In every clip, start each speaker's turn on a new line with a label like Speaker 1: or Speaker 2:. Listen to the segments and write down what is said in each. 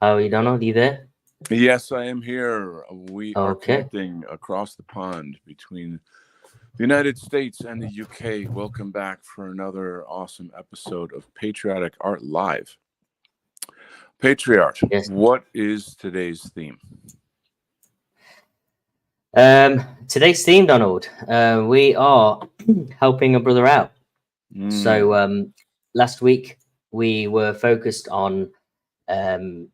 Speaker 1: How are you, Donald? You there?
Speaker 2: Yes, I am here. We are
Speaker 1: Okay.
Speaker 2: connecting across the pond between the United States and the UK. Welcome back for another awesome episode of Patriotic Art Live. PatriArt,
Speaker 1: Yes.
Speaker 2: what is today's theme?
Speaker 1: Today's theme, Donald. We are helping a brother out. So
Speaker 2: Mm,
Speaker 1: last week we were focused on um,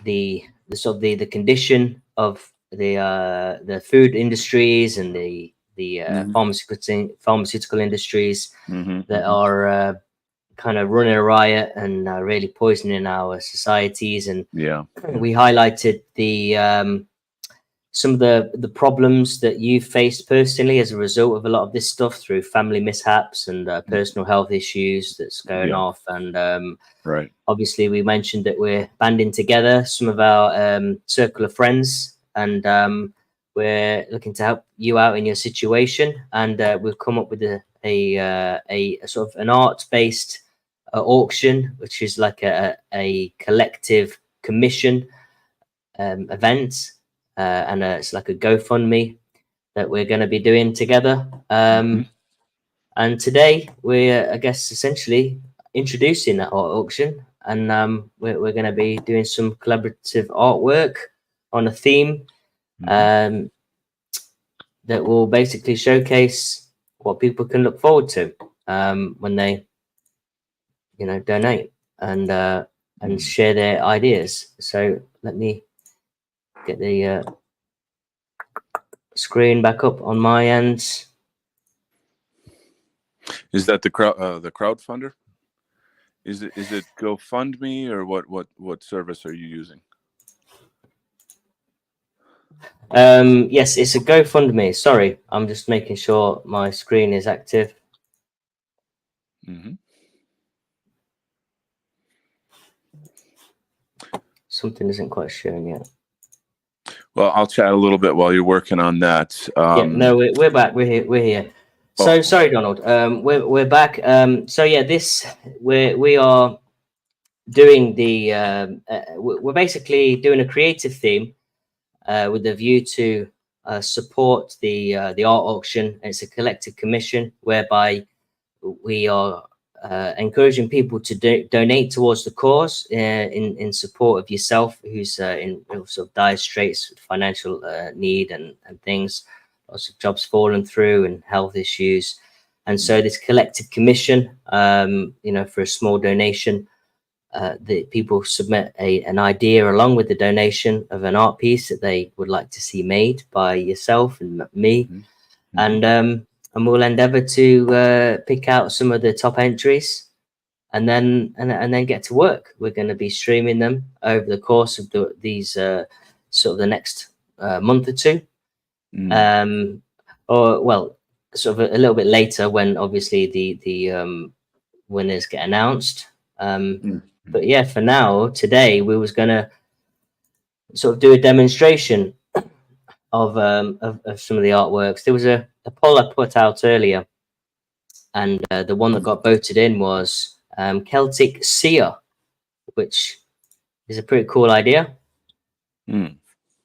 Speaker 1: the sort of the condition of the food industries and the
Speaker 2: mm-hmm,
Speaker 1: pharmaceutical industries
Speaker 2: mm-hmm,
Speaker 1: that
Speaker 2: mm-hmm.
Speaker 1: are kind of running a riot and really poisoning our societies. And
Speaker 2: Yeah, yeah.
Speaker 1: we highlighted the some of the problems that you've faced personally as a result of a lot of this stuff through family mishaps and personal health issues that's going
Speaker 2: Yeah,
Speaker 1: off. And
Speaker 2: right.
Speaker 1: obviously, we mentioned that we're banding together some of our circle of friends, and we're looking to help you out in your situation. And we've come up with a sort of an art-based auction, which is like a collective commission event, and it's like a GoFundMe that we're going to be doing together.
Speaker 2: Mm-hmm.
Speaker 1: And today we're, I guess, essentially introducing that art auction, and we're going to be doing some collaborative artwork on a theme
Speaker 2: Mm-hmm.
Speaker 1: um, that will basically showcase what people can look forward to when they, donate and
Speaker 2: Mm.
Speaker 1: share their ideas. So let me get the screen back up on my end.
Speaker 2: Is that the crowdfunder? Is it GoFundMe or what service are you using?
Speaker 1: Yes, it's a GoFundMe. Sorry, I'm just making sure my screen is active.
Speaker 2: Mm-hmm.
Speaker 1: Something isn't quite showing yet.
Speaker 2: Well, I'll chat a little bit while you're working on that.
Speaker 1: Yeah, no, we're back. We're here. We're here. So
Speaker 2: Oh,
Speaker 1: sorry, Donald. We're back. So yeah, this we are doing the we're basically doing a creative theme with a view to support the art auction. It's a collective commission whereby we are encouraging people to donate towards the cause in support of yourself, who's in sort of dire straits with financial need and things, lots of jobs falling through and health issues. And so this collective commission, for a small donation, the people submit an idea along with the donation of an art piece that they would like to see made by yourself and me,
Speaker 2: mhm, mhm.
Speaker 1: and we'll endeavour to pick out some of the top entries, and then get to work. We're going to be streaming them over the course of these sort of the next month or two,
Speaker 2: Mm,
Speaker 1: um, or well, sort of a little bit later when obviously the winners get announced.
Speaker 2: mm,
Speaker 1: But yeah, for now, today we was going to sort of do a demonstration of some of the artworks. There was a poll I put out earlier, and the one that got voted in was Celtic Sea, which is a pretty cool idea.
Speaker 2: mm,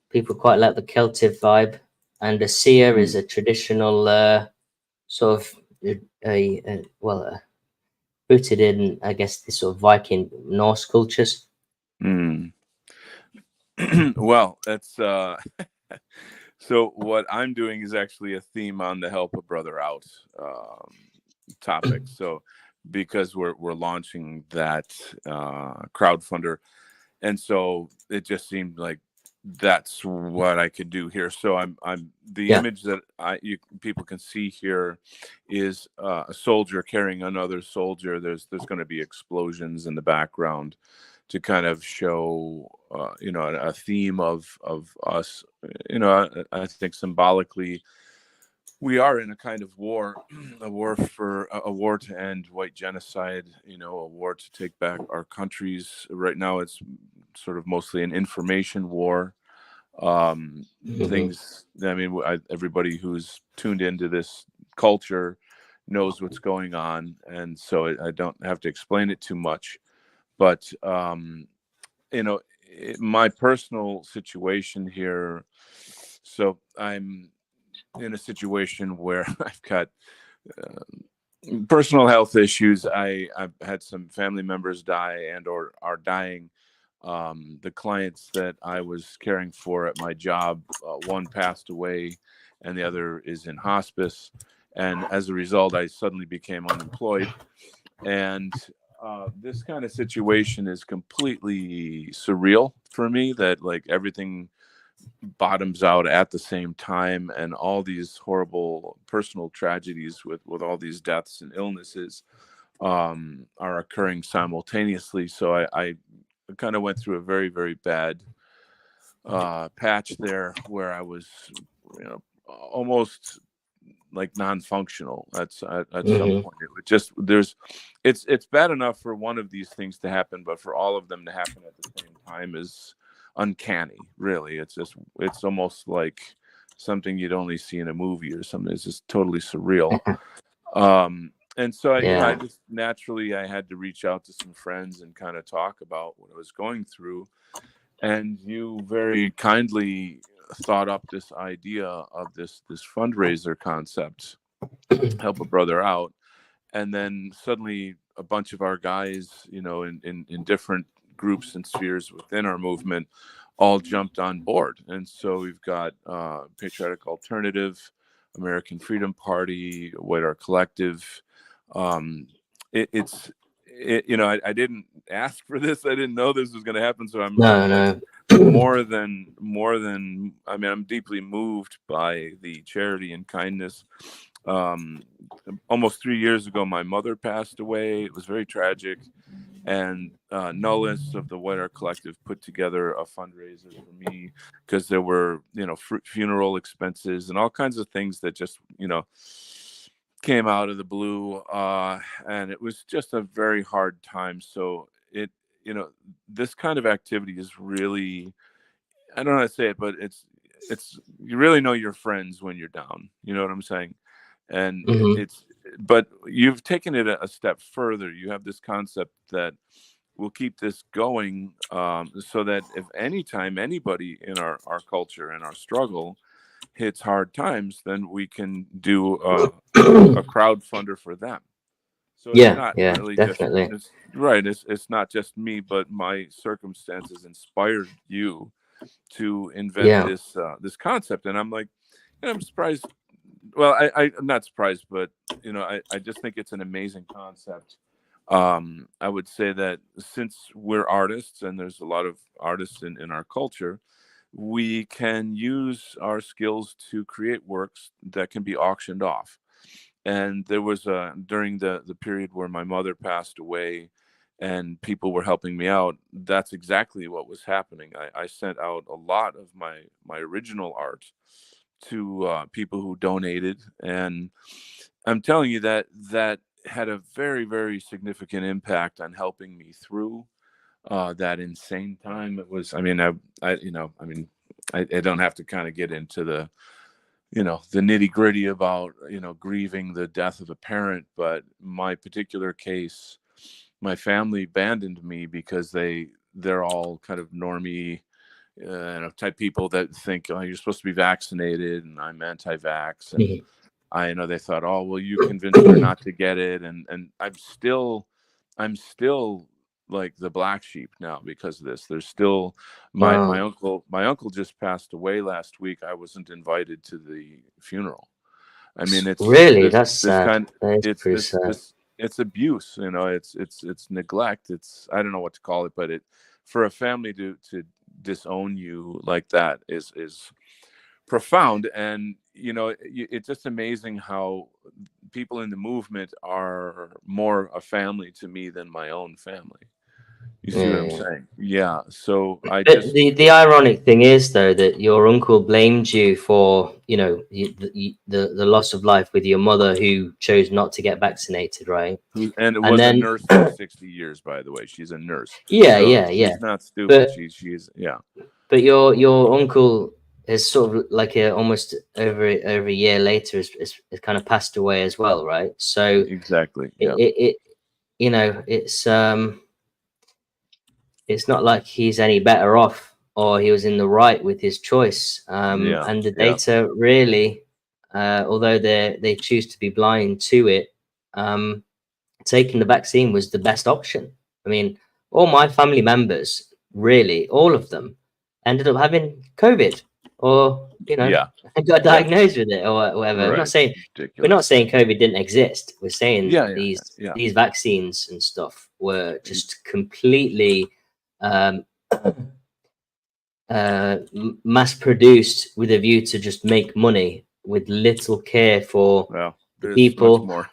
Speaker 1: People quite like the Celtic vibe, and a seer is
Speaker 2: mm,
Speaker 1: a traditional sort of rooted in, I guess, the sort of Viking Norse cultures.
Speaker 2: mm. Well, that's so what I'm doing is actually a theme on the help a brother out topic. So because we're launching that crowdfunder, and so it just seemed like that's what I could do here. So I'm the
Speaker 1: Yeah.
Speaker 2: image that people can see here is a soldier carrying another soldier. There's going to be explosions in the background to kind of show a theme of us. I think symbolically we are in a kind of war, a war to end white genocide, a war to take back our countries. Right now it's sort of mostly an information war. um
Speaker 1: Hmm.
Speaker 2: Things, I mean, everybody who's tuned into this culture knows what's going on, and so I don't have to explain it too much. But you know my personal situation here. So I'm in a situation where I've got personal health issues. I've had some family members die and or are dying. The clients that I was caring for at my job, one passed away and the other is in hospice. And as a result, I suddenly became unemployed. And this kind of situation is completely surreal for me, that like everything bottoms out at the same time, and all these horrible personal tragedies with all these deaths and illnesses are occurring simultaneously. So I kind of went through a very, very bad patch there where I was, almost like non-functional at some point. It would just it's bad enough for one of these things to happen, but for all of them to happen at the same time is uncanny. Really, it's almost like something you'd only see in a movie or something. It's just totally surreal. And so I just naturally I had to reach out to some friends and kind of talk about what I was going through. And you very kindly thought up this idea of this fundraiser concept, help a brother out. And then suddenly a bunch of our guys, in different groups and spheres within our movement all jumped on board. And so we've got Patriotic Alternative, American Freedom Party, White Art Collective. I didn't ask for this. I didn't know this was going to happen. So I'm more than I mean, I'm deeply moved by the charity and kindness. Almost 3 years ago, my mother passed away. It was very tragic. And Nullis of the White Art Collective put together a fundraiser for me because there were, funeral expenses and all kinds of things that just, came out of the blue. And it was just a very hard time. So this kind of activity is really, I don't know how to say it, but it's you really know your friends when you're down. You know what I'm saying? And but you've taken it a step further. You have this concept that will keep this going, so that if anytime anybody in our culture and our struggle hits hard times, then we can do a crowdfunder for them. So it's not really
Speaker 1: definitely.
Speaker 2: just right. It's not just me, but my circumstances inspired you to invent this concept. And I'm like, I'm surprised. Well, I'm not surprised, but I just think it's an amazing concept. I would say that since we're artists and there's a lot of artists in our culture, we can use our skills to create works that can be auctioned off. And there was during the period where my mother passed away and people were helping me out, that's exactly what was happening. I sent out a lot of my original art to people who donated, and I'm telling you that had a very, very significant impact on helping me through that insane time. It was, I don't have to kind of get into the the nitty gritty about grieving the death of a parent, but my particular case, my family abandoned me because they're all kind of normie type people that think, oh, you're supposed to be vaccinated, and I'm anti-vax, and I know they thought, oh, well, you convinced her not to get it, and I'm still like the black sheep now because of this. There's still my uncle just passed away last week. I wasn't invited to the funeral. I mean, it's
Speaker 1: really that's sad.
Speaker 2: It's abuse. It's neglect. It's, I don't know what to call it, but for a family to disown you like that is profound. And it's just amazing how people in the movement are more a family to me than my own family. You see what I'm saying? Yeah. So
Speaker 1: the ironic thing is, though, that your uncle blamed you for the loss of life with your mother, who chose not to get vaccinated, right?
Speaker 2: And it was a nurse for 60 years, by the way. She's a nurse. She's not stupid. But, she's
Speaker 1: But your uncle is sort of like almost over a year later is kind of passed away as well, right? So
Speaker 2: exactly. Yeah.
Speaker 1: It's it's not like he's any better off or he was in the right with his choice.
Speaker 2: Yeah.
Speaker 1: And the
Speaker 2: Yeah.
Speaker 1: data really, although they choose to be blind to it, taking the vaccine was the best option. I mean, all my family members, really, all of them, ended up having COVID, or
Speaker 2: Yeah.
Speaker 1: got
Speaker 2: Yeah.
Speaker 1: diagnosed with it, or whatever. I'm not
Speaker 2: Right.
Speaker 1: saying we're not
Speaker 2: Ridiculous.
Speaker 1: saying COVID didn't exist. We're saying
Speaker 2: Yeah. Yeah. Yeah.
Speaker 1: these vaccines and stuff were just completely um, mass produced with a view to just make money with little care for
Speaker 2: Well,
Speaker 1: the
Speaker 2: there's much
Speaker 1: people.
Speaker 2: more.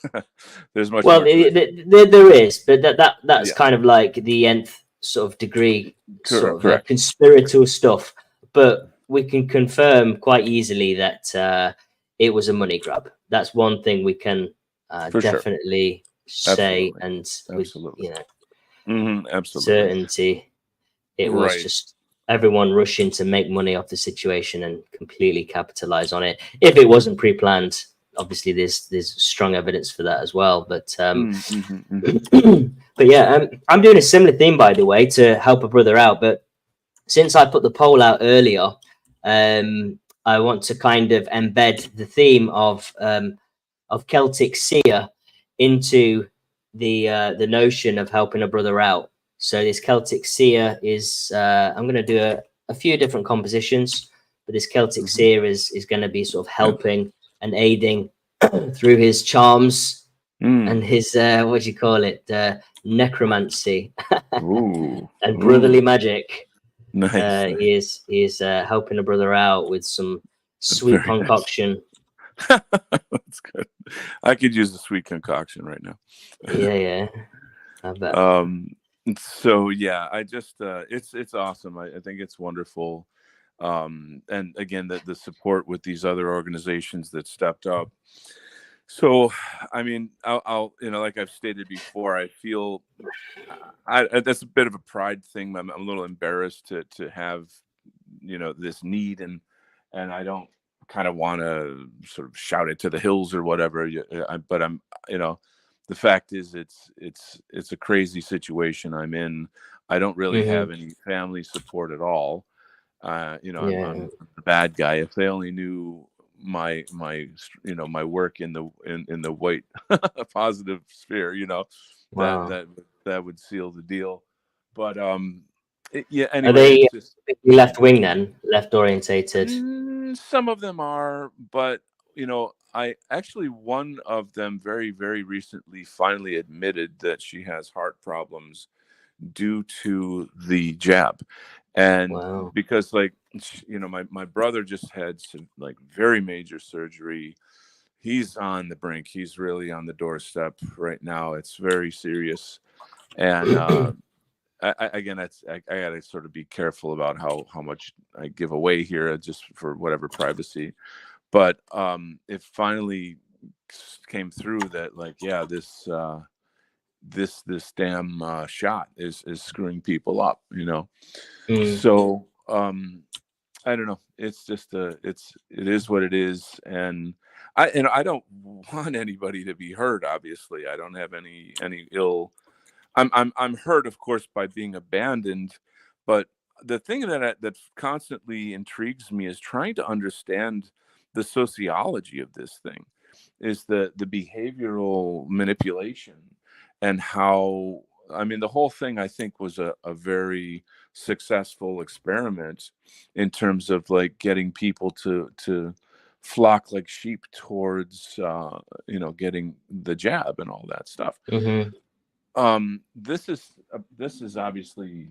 Speaker 2: There's much
Speaker 1: Well,
Speaker 2: more to it.
Speaker 1: there is, but that's
Speaker 2: Yeah.
Speaker 1: kind of like the nth sort of degree, sort of
Speaker 2: Correct.
Speaker 1: conspiratorial stuff. But we can confirm quite easily that it was a money grab. That's one thing we can
Speaker 2: For sure.
Speaker 1: definitely say,
Speaker 2: Absolutely.
Speaker 1: and with
Speaker 2: Absolutely. Absolutely.
Speaker 1: certainty, it was
Speaker 2: Right.
Speaker 1: just everyone rushing to make money off the situation and completely capitalize on it. If it wasn't pre-planned, obviously there's strong evidence for that as well. But but yeah, I'm doing a similar thing, by the way, to help a brother out. But since I put the poll out earlier, I want to kind of embed the theme of Celtic Sea into the notion of helping a brother out. So this Celtic Seer is I'm going to do a few different compositions, but this Celtic Seer is going to be sort of helping and aiding through his charms and his what do you call it, necromancy
Speaker 2: Ooh.
Speaker 1: and brotherly
Speaker 2: Ooh.
Speaker 1: magic.
Speaker 2: Nice.
Speaker 1: He is helping a brother out with some sweet
Speaker 2: Very nice.
Speaker 1: concoction.
Speaker 2: That's good. I could use a sweet concoction right now.
Speaker 1: Yeah, I bet.
Speaker 2: So yeah, I just it's awesome. I think it's wonderful. And again, the support with these other organizations that stepped up. So, I mean, I'll like I've stated before, I feel that's a bit of a pride thing. I'm a little embarrassed to have this need, and I don't kind of want to sort of shout it to the hills or whatever. But I'm the fact is it's a crazy situation I'm in. I don't really have any family support at all. I'm the bad guy. If they only knew my my work in the white positive sphere,
Speaker 1: Wow.
Speaker 2: that would seal the deal. But yeah,
Speaker 1: Are
Speaker 2: anyway,
Speaker 1: they
Speaker 2: it's just
Speaker 1: left wing then, left orientated?
Speaker 2: some of them are, but I actually, one of them very, very recently finally admitted that she has heart problems due to the jab. And
Speaker 1: Wow.
Speaker 2: because like my brother just had some like very major surgery. He's on the brink. He's really on the doorstep right now. It's very serious. And again, I gotta sort of be careful about how much I give away here, just for whatever privacy. But it finally came through that, like, yeah, this damn shot is screwing people up, So I don't know. It's just it is what it is, and I don't want anybody to be hurt. Obviously, I don't have any ill. I'm hurt, of course, by being abandoned, but the thing that constantly intrigues me is trying to understand the sociology of this thing, is the behavioral manipulation, and how, I mean, the whole thing, I think, was a very successful experiment in terms of like getting people to flock like sheep towards getting the jab and all that stuff. This is obviously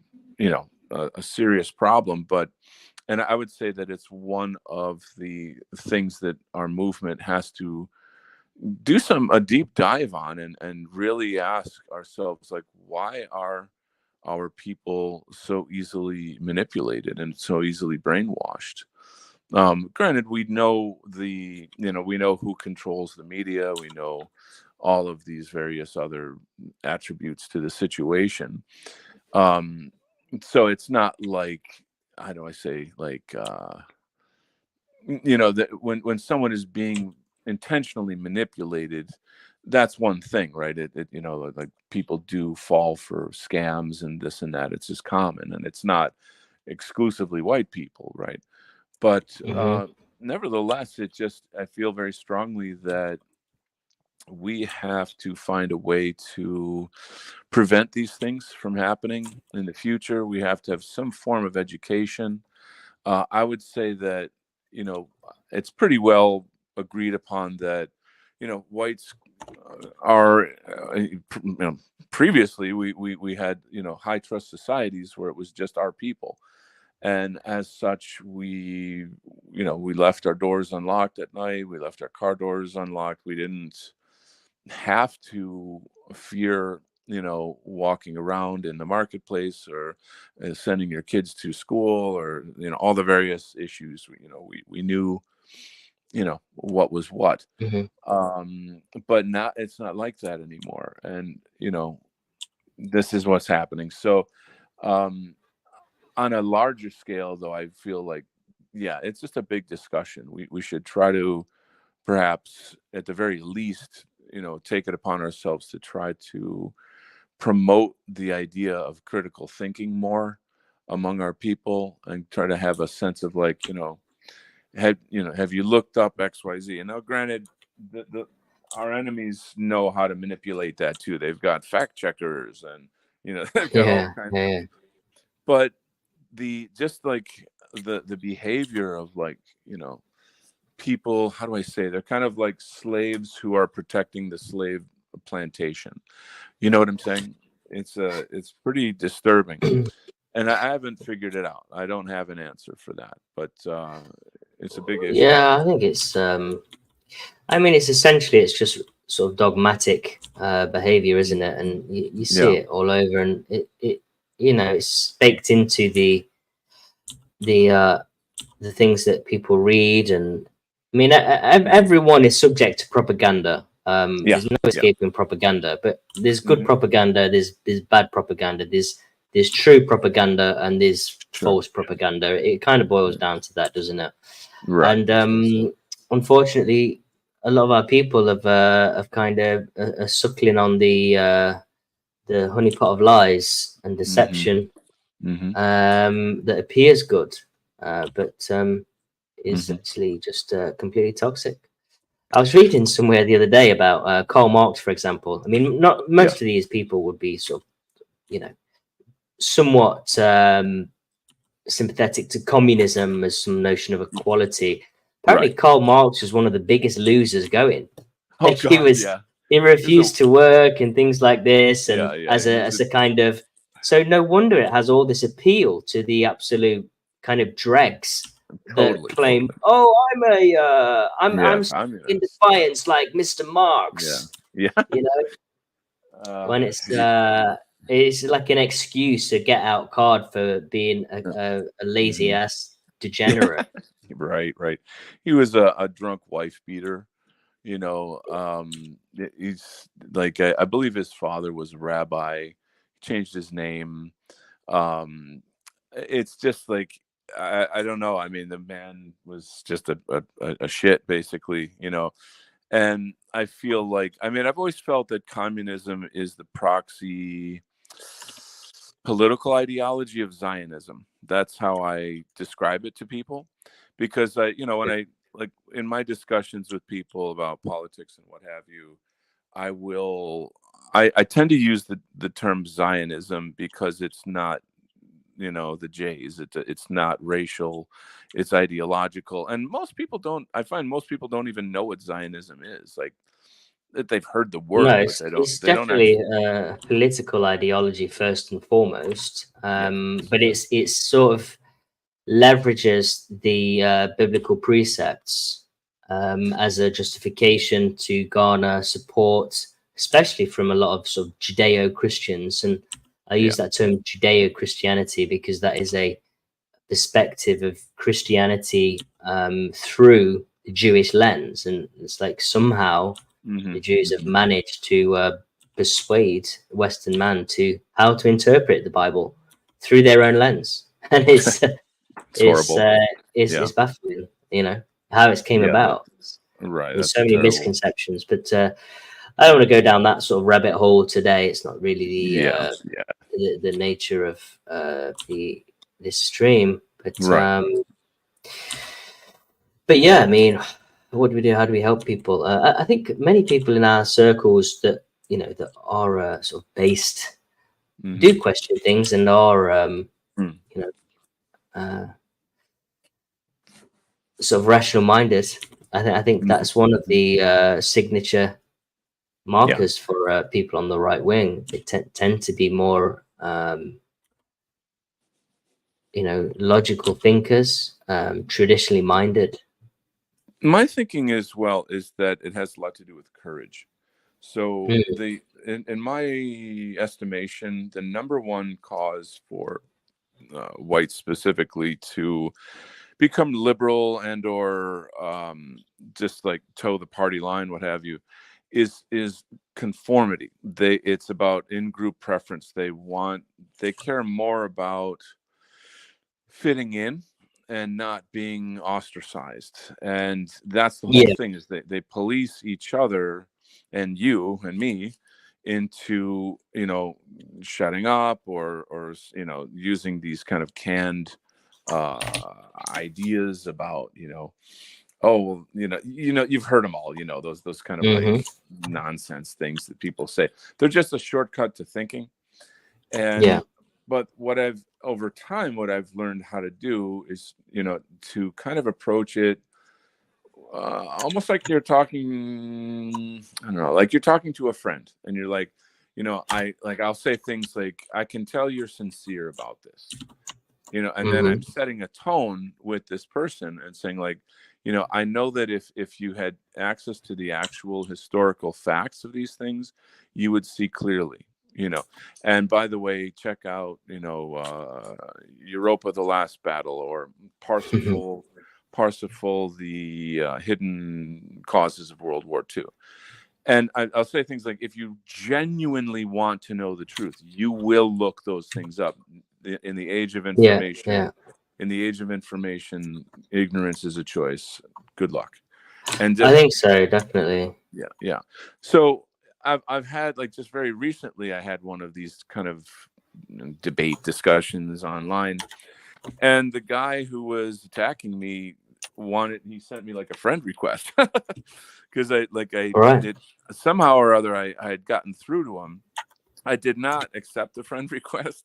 Speaker 2: a serious problem, and I would say that it's one of the things that our movement has to do a deep dive on, and really ask ourselves, like, why are our people so easily manipulated and so easily brainwashed? Granted, we know we know who controls the media. We know all of these various other attributes to the situation. So it's not like, how do I say, like, that when someone is being intentionally manipulated, that's one thing, right? You know, like people do fall for scams and this and that. It's just common, and it's not exclusively white people, right? But
Speaker 1: Hmm.
Speaker 2: nevertheless, I feel very strongly that we have to find a way to prevent these things from happening in the future. We have to have some form of education. I would say that, you know, it's pretty well agreed upon that, you know, whites are, you know, previously we had, you know, high trust societies where it was just our people. And as such, you know, we left our doors unlocked at night. We left our car doors unlocked. We didn't have to fear, you know, walking around in the marketplace, or sending your kids to school, or, you know, all the various issues. You know, we knew, you know, what was what.
Speaker 1: Hmm.
Speaker 2: But not it's not like that anymore. And, you know, this is what's happening. So um on a larger scale, though, I feel like, yeah, it's just a big discussion. We should try to, perhaps at the very least, you know, take it upon ourselves to try to promote the idea of critical thinking more among our people, and try to have a sense of, like, have you looked up XYZ? And now, granted, the our enemies know how to manipulate that too. They've got fact checkers, and, you know, they've got all
Speaker 1: Yeah,
Speaker 2: kinds of.
Speaker 1: yeah,
Speaker 2: But the just like the behavior of, like, you know, people, how do I say, they're kind of like slaves who are protecting the slave plantation. You know what I'm saying? It's pretty disturbing, and I haven't figured it out. I don't have an answer for that, but it's a big issue.
Speaker 1: yeah. I think it's. I mean, it's essentially it's just sort of dogmatic behavior, isn't it? And you see
Speaker 2: Yeah,
Speaker 1: it all over, and it you know it's baked into the uh, the things that people read. And I mean, everyone is subject to propaganda.
Speaker 2: yeah,
Speaker 1: There's no
Speaker 2: yeah.
Speaker 1: escaping propaganda, but there's good
Speaker 2: Hmm.
Speaker 1: propaganda, there's bad propaganda, there's true propaganda, and there's
Speaker 2: Sure.
Speaker 1: false propaganda. It kind of boils down to that, doesn't it?
Speaker 2: Right.
Speaker 1: And unfortunately, a lot of our people have kind of suckling on the honeypot of lies and
Speaker 2: Hmm.
Speaker 1: deception
Speaker 2: Hmm.
Speaker 1: that appears good, but is
Speaker 2: Hmm.
Speaker 1: actually just completely toxic. I was reading somewhere the other day about Karl Marx, for example. I mean, not
Speaker 2: Yeah.
Speaker 1: most of these people would be sort of, you know, somewhat sympathetic to communism as some notion of equality. Apparently,
Speaker 2: Right.
Speaker 1: Karl Marx was one of the biggest losers going.
Speaker 2: Oh
Speaker 1: Like he
Speaker 2: God.
Speaker 1: was,
Speaker 2: Yeah.
Speaker 1: he
Speaker 2: There's a.
Speaker 1: refused to work and things like this,
Speaker 2: Yeah.
Speaker 1: and
Speaker 2: Yeah. He was
Speaker 1: as
Speaker 2: a.
Speaker 1: a kind of, so no wonder it has all this appeal to the absolute kind of dregs that
Speaker 2: Totally.
Speaker 1: claim,
Speaker 2: Totally.
Speaker 1: oh,
Speaker 2: Yeah.
Speaker 1: I'm in
Speaker 2: Communist.
Speaker 1: defiance like Mr.
Speaker 2: Yeah.
Speaker 1: Marx,
Speaker 2: Yeah.
Speaker 1: you know, when it's like an excuse, a get out card for being a lazy
Speaker 2: Mhm.
Speaker 1: ass degenerate.
Speaker 2: Right, right. He was a drunk wife beater. You know, he's like, I believe his father was a rabbi, changed his name. It's just like, I don't know. I mean, the man was just a shit, basically. You know, and I feel like, I mean, I've always felt that communism is the proxy political ideology of Zionism. That's how I describe it to people, because you know, when I, like, in my discussions with people about politics and what have you, I will, I tend to use the term Zionism because it's not, you know, the J's. It's not racial, it's ideological, and most people don't. I find most people don't even know what Zionism is. Like, that they've heard the
Speaker 1: No,
Speaker 2: word, but they don't.
Speaker 1: it's
Speaker 2: They don't
Speaker 1: definitely
Speaker 2: actually.
Speaker 1: a political ideology first and foremost,
Speaker 2: Yes.
Speaker 1: but
Speaker 2: Yeah.
Speaker 1: it's sort of leverages the biblical precepts as a justification to garner support, especially from a lot of sort of Judeo Christians. And I
Speaker 2: Yeah.
Speaker 1: use that term Judeo Christianity because that is a perspective of Christianity through the Jewish lens. And it's like somehow
Speaker 2: Hmm.
Speaker 1: the Jews have
Speaker 2: Hmm.
Speaker 1: managed to persuade Western man to how to interpret the Bible through their own lens. And
Speaker 2: It's horrible.
Speaker 1: it's
Speaker 2: Yeah.
Speaker 1: baffling, you know, how it came
Speaker 2: Yeah.
Speaker 1: about.
Speaker 2: Right.
Speaker 1: There's
Speaker 2: That's
Speaker 1: so
Speaker 2: a
Speaker 1: many
Speaker 2: terrible.
Speaker 1: misconceptions, but I don't want to go down that sort of rabbit hole today. It's not really
Speaker 2: Yeah.
Speaker 1: the nature of this stream,
Speaker 2: Right.
Speaker 1: but yeah, I mean, what do we do? How do we help people? I think many people in our circles that that are sort of based do question things and are sort of rational minded. I think that's one of the signature markers for people on the right wing. They tend to be more logical thinkers, traditionally minded.
Speaker 2: My thinking as well is that it has a lot to do with courage. So in my estimation, the number one cause for whites specifically to become liberal and or just like toe the party line, what have you, is conformity. It's about in-group preference. They care more about fitting in and not being ostracized. And that's the whole thing, is they police each other and you and me into shutting up or using these kind of canned ideas about oh well, you've heard them all, those kind of like nonsense things that people say. They're just a shortcut to thinking. And but over time what I've learned how to do is to kind of approach it almost like you're talking, I don't know, like you're talking to a friend, and you're like, I'll say things like, I can tell you're sincere about this, and then I'm setting a tone with this person and saying like, I know that if you had access to the actual historical facts of these things, you would see clearly, and by the way, check out, Europa, the Last Battle, or Parsifal, the hidden causes of World War II. And I'll say things like, if you genuinely want to know the truth, you will look those things up. In the age of information, ignorance is a choice. Good luck. And
Speaker 1: I think so, definitely.
Speaker 2: Yeah. So I've had, like, just very recently, I had one of these kind of debate discussions online, and the guy who was attacking me he sent me like a friend request because I did somehow or other, I had gotten through to him. I did not accept the friend request.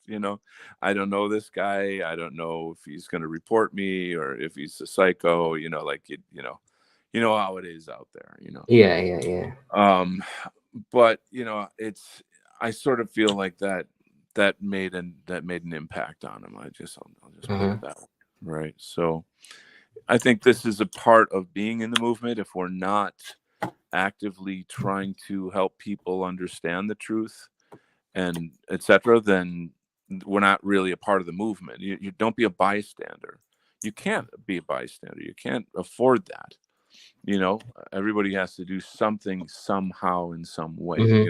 Speaker 2: I don't know this guy. I don't know if he's going to report me or if he's a psycho. You know how it is out there.
Speaker 1: Yeah.
Speaker 2: But I sort of feel like that made an impact on him. I'll just put it that way, right? So I think this is a part of being in the movement. If we're not actively trying to help people understand the truth and etc., then we're not really a part of the movement. You don't be a bystander. You can't be a bystander. You can't afford that. Everybody has to do something somehow in some way.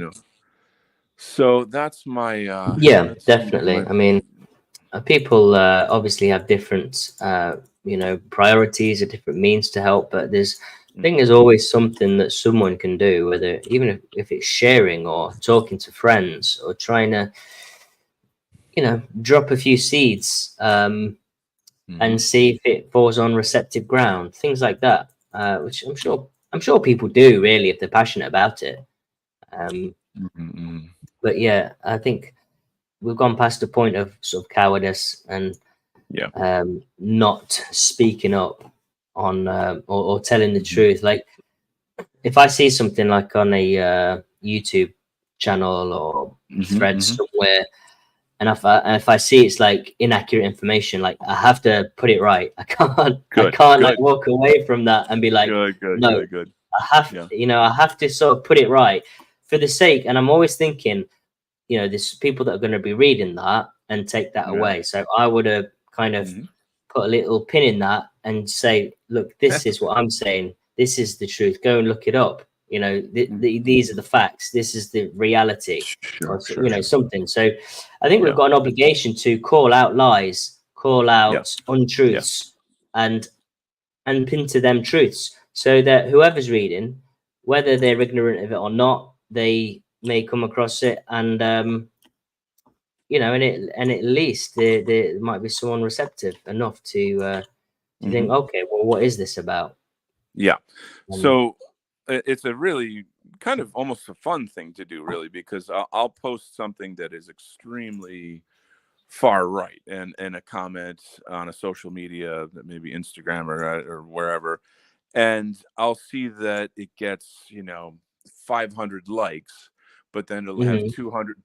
Speaker 2: So that's my
Speaker 1: definitely. I mean, people obviously have different priorities or different means to help, but I think there's always something that someone can do, whether even if it's sharing or talking to friends or trying to drop a few seeds and see if it falls on receptive ground, things like that, which I'm sure people do, really, if they're passionate about it. But yeah, I think we've gone past the point of sort of cowardice and not speaking up on or telling the truth. Like, if I see something like on a YouTube channel or thread somewhere, and if I see it's like inaccurate information, like, I have to put it right. I can't like walk away from that and be like, no, I have I have to sort of put it right for the sake. And I'm always thinking, there's people that are going to be reading that and take that away. So I would have kind of put a little pin in that and say, look, this is what I'm saying. This is the truth. Go and look it up. These are the facts. This is the reality. Something. So I think we've got an obligation to call out lies, call out untruths, and pin to them truths, so that whoever's reading, whether they're ignorant of it or not, they may come across it, and you know, and at least there might be someone receptive enough to think, okay, well, what is this about?
Speaker 2: Yeah.
Speaker 1: Um,
Speaker 2: So it's a really kind of almost a fun thing to do, really, because I'll post something that is extremely far right and a comment on a social media, maybe Instagram or wherever, and I'll see that it gets 500 likes, but then it'll have
Speaker 1: mhm.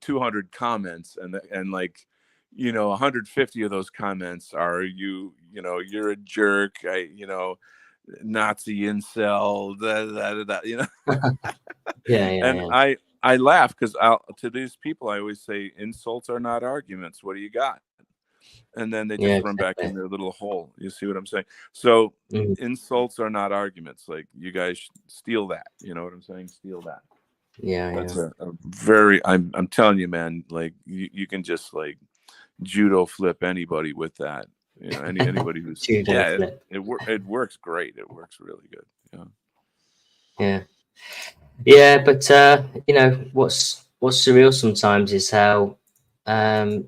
Speaker 2: 200 comments, and like 150 of those comments are you're a jerk, Nazi incel,
Speaker 1: Yeah, yeah,
Speaker 2: and
Speaker 1: yeah,
Speaker 2: I laugh because to these people I always say insults are not arguments. What do you got? And then they
Speaker 1: yeah,
Speaker 2: just run back in
Speaker 1: exactly.
Speaker 2: their little hole. You see what I'm saying? So
Speaker 1: Mhm.
Speaker 2: insults are not arguments. Like, you guys steal that. You know what I'm saying? Steal that.
Speaker 1: Yeah,
Speaker 2: That's
Speaker 1: yeah.
Speaker 2: a very, I'm telling you, man, like you can just like judo flip anybody with that. Anybody who's,
Speaker 1: Judo
Speaker 2: yeah,
Speaker 1: flip.
Speaker 2: it works great. It works really good. Yeah.
Speaker 1: Yeah, yeah, but you know, what's surreal sometimes is how um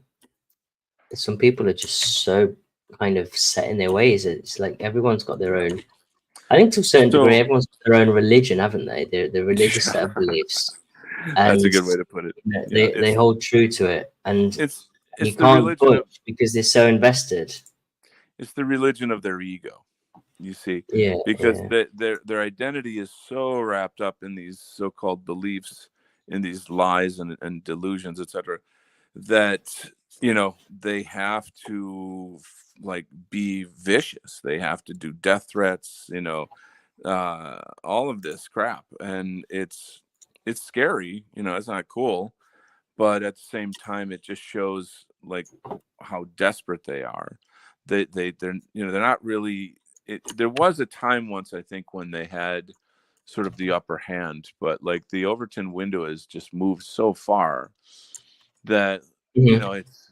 Speaker 1: some people are just so kind of set in their ways. It's like everyone's got their own. I think to a certain degree,
Speaker 2: So
Speaker 1: everyone's got their own religion, haven't they? Their religious set of beliefs,
Speaker 2: that's a
Speaker 1: and
Speaker 2: good way to put it.
Speaker 1: you know,
Speaker 2: Yeah.
Speaker 1: they hold true to it, and
Speaker 2: It's,
Speaker 1: you
Speaker 2: it's the
Speaker 1: can't
Speaker 2: religion of,
Speaker 1: budge because they're so invested.
Speaker 2: it's the religion of their ego. You see,
Speaker 1: Yeah,
Speaker 2: because
Speaker 1: yeah.
Speaker 2: their identity is so wrapped up in these so-called beliefs, in these lies and delusions, etc., that they have to like be vicious. They have to do death threats, all of this crap, and it's scary. It's not cool, but at the same time it just shows like how desperate they are. They're not really there was a time once, I think, when they had sort of the upper hand, but like the Overton window has just moved so far that
Speaker 1: Hmm.
Speaker 2: it's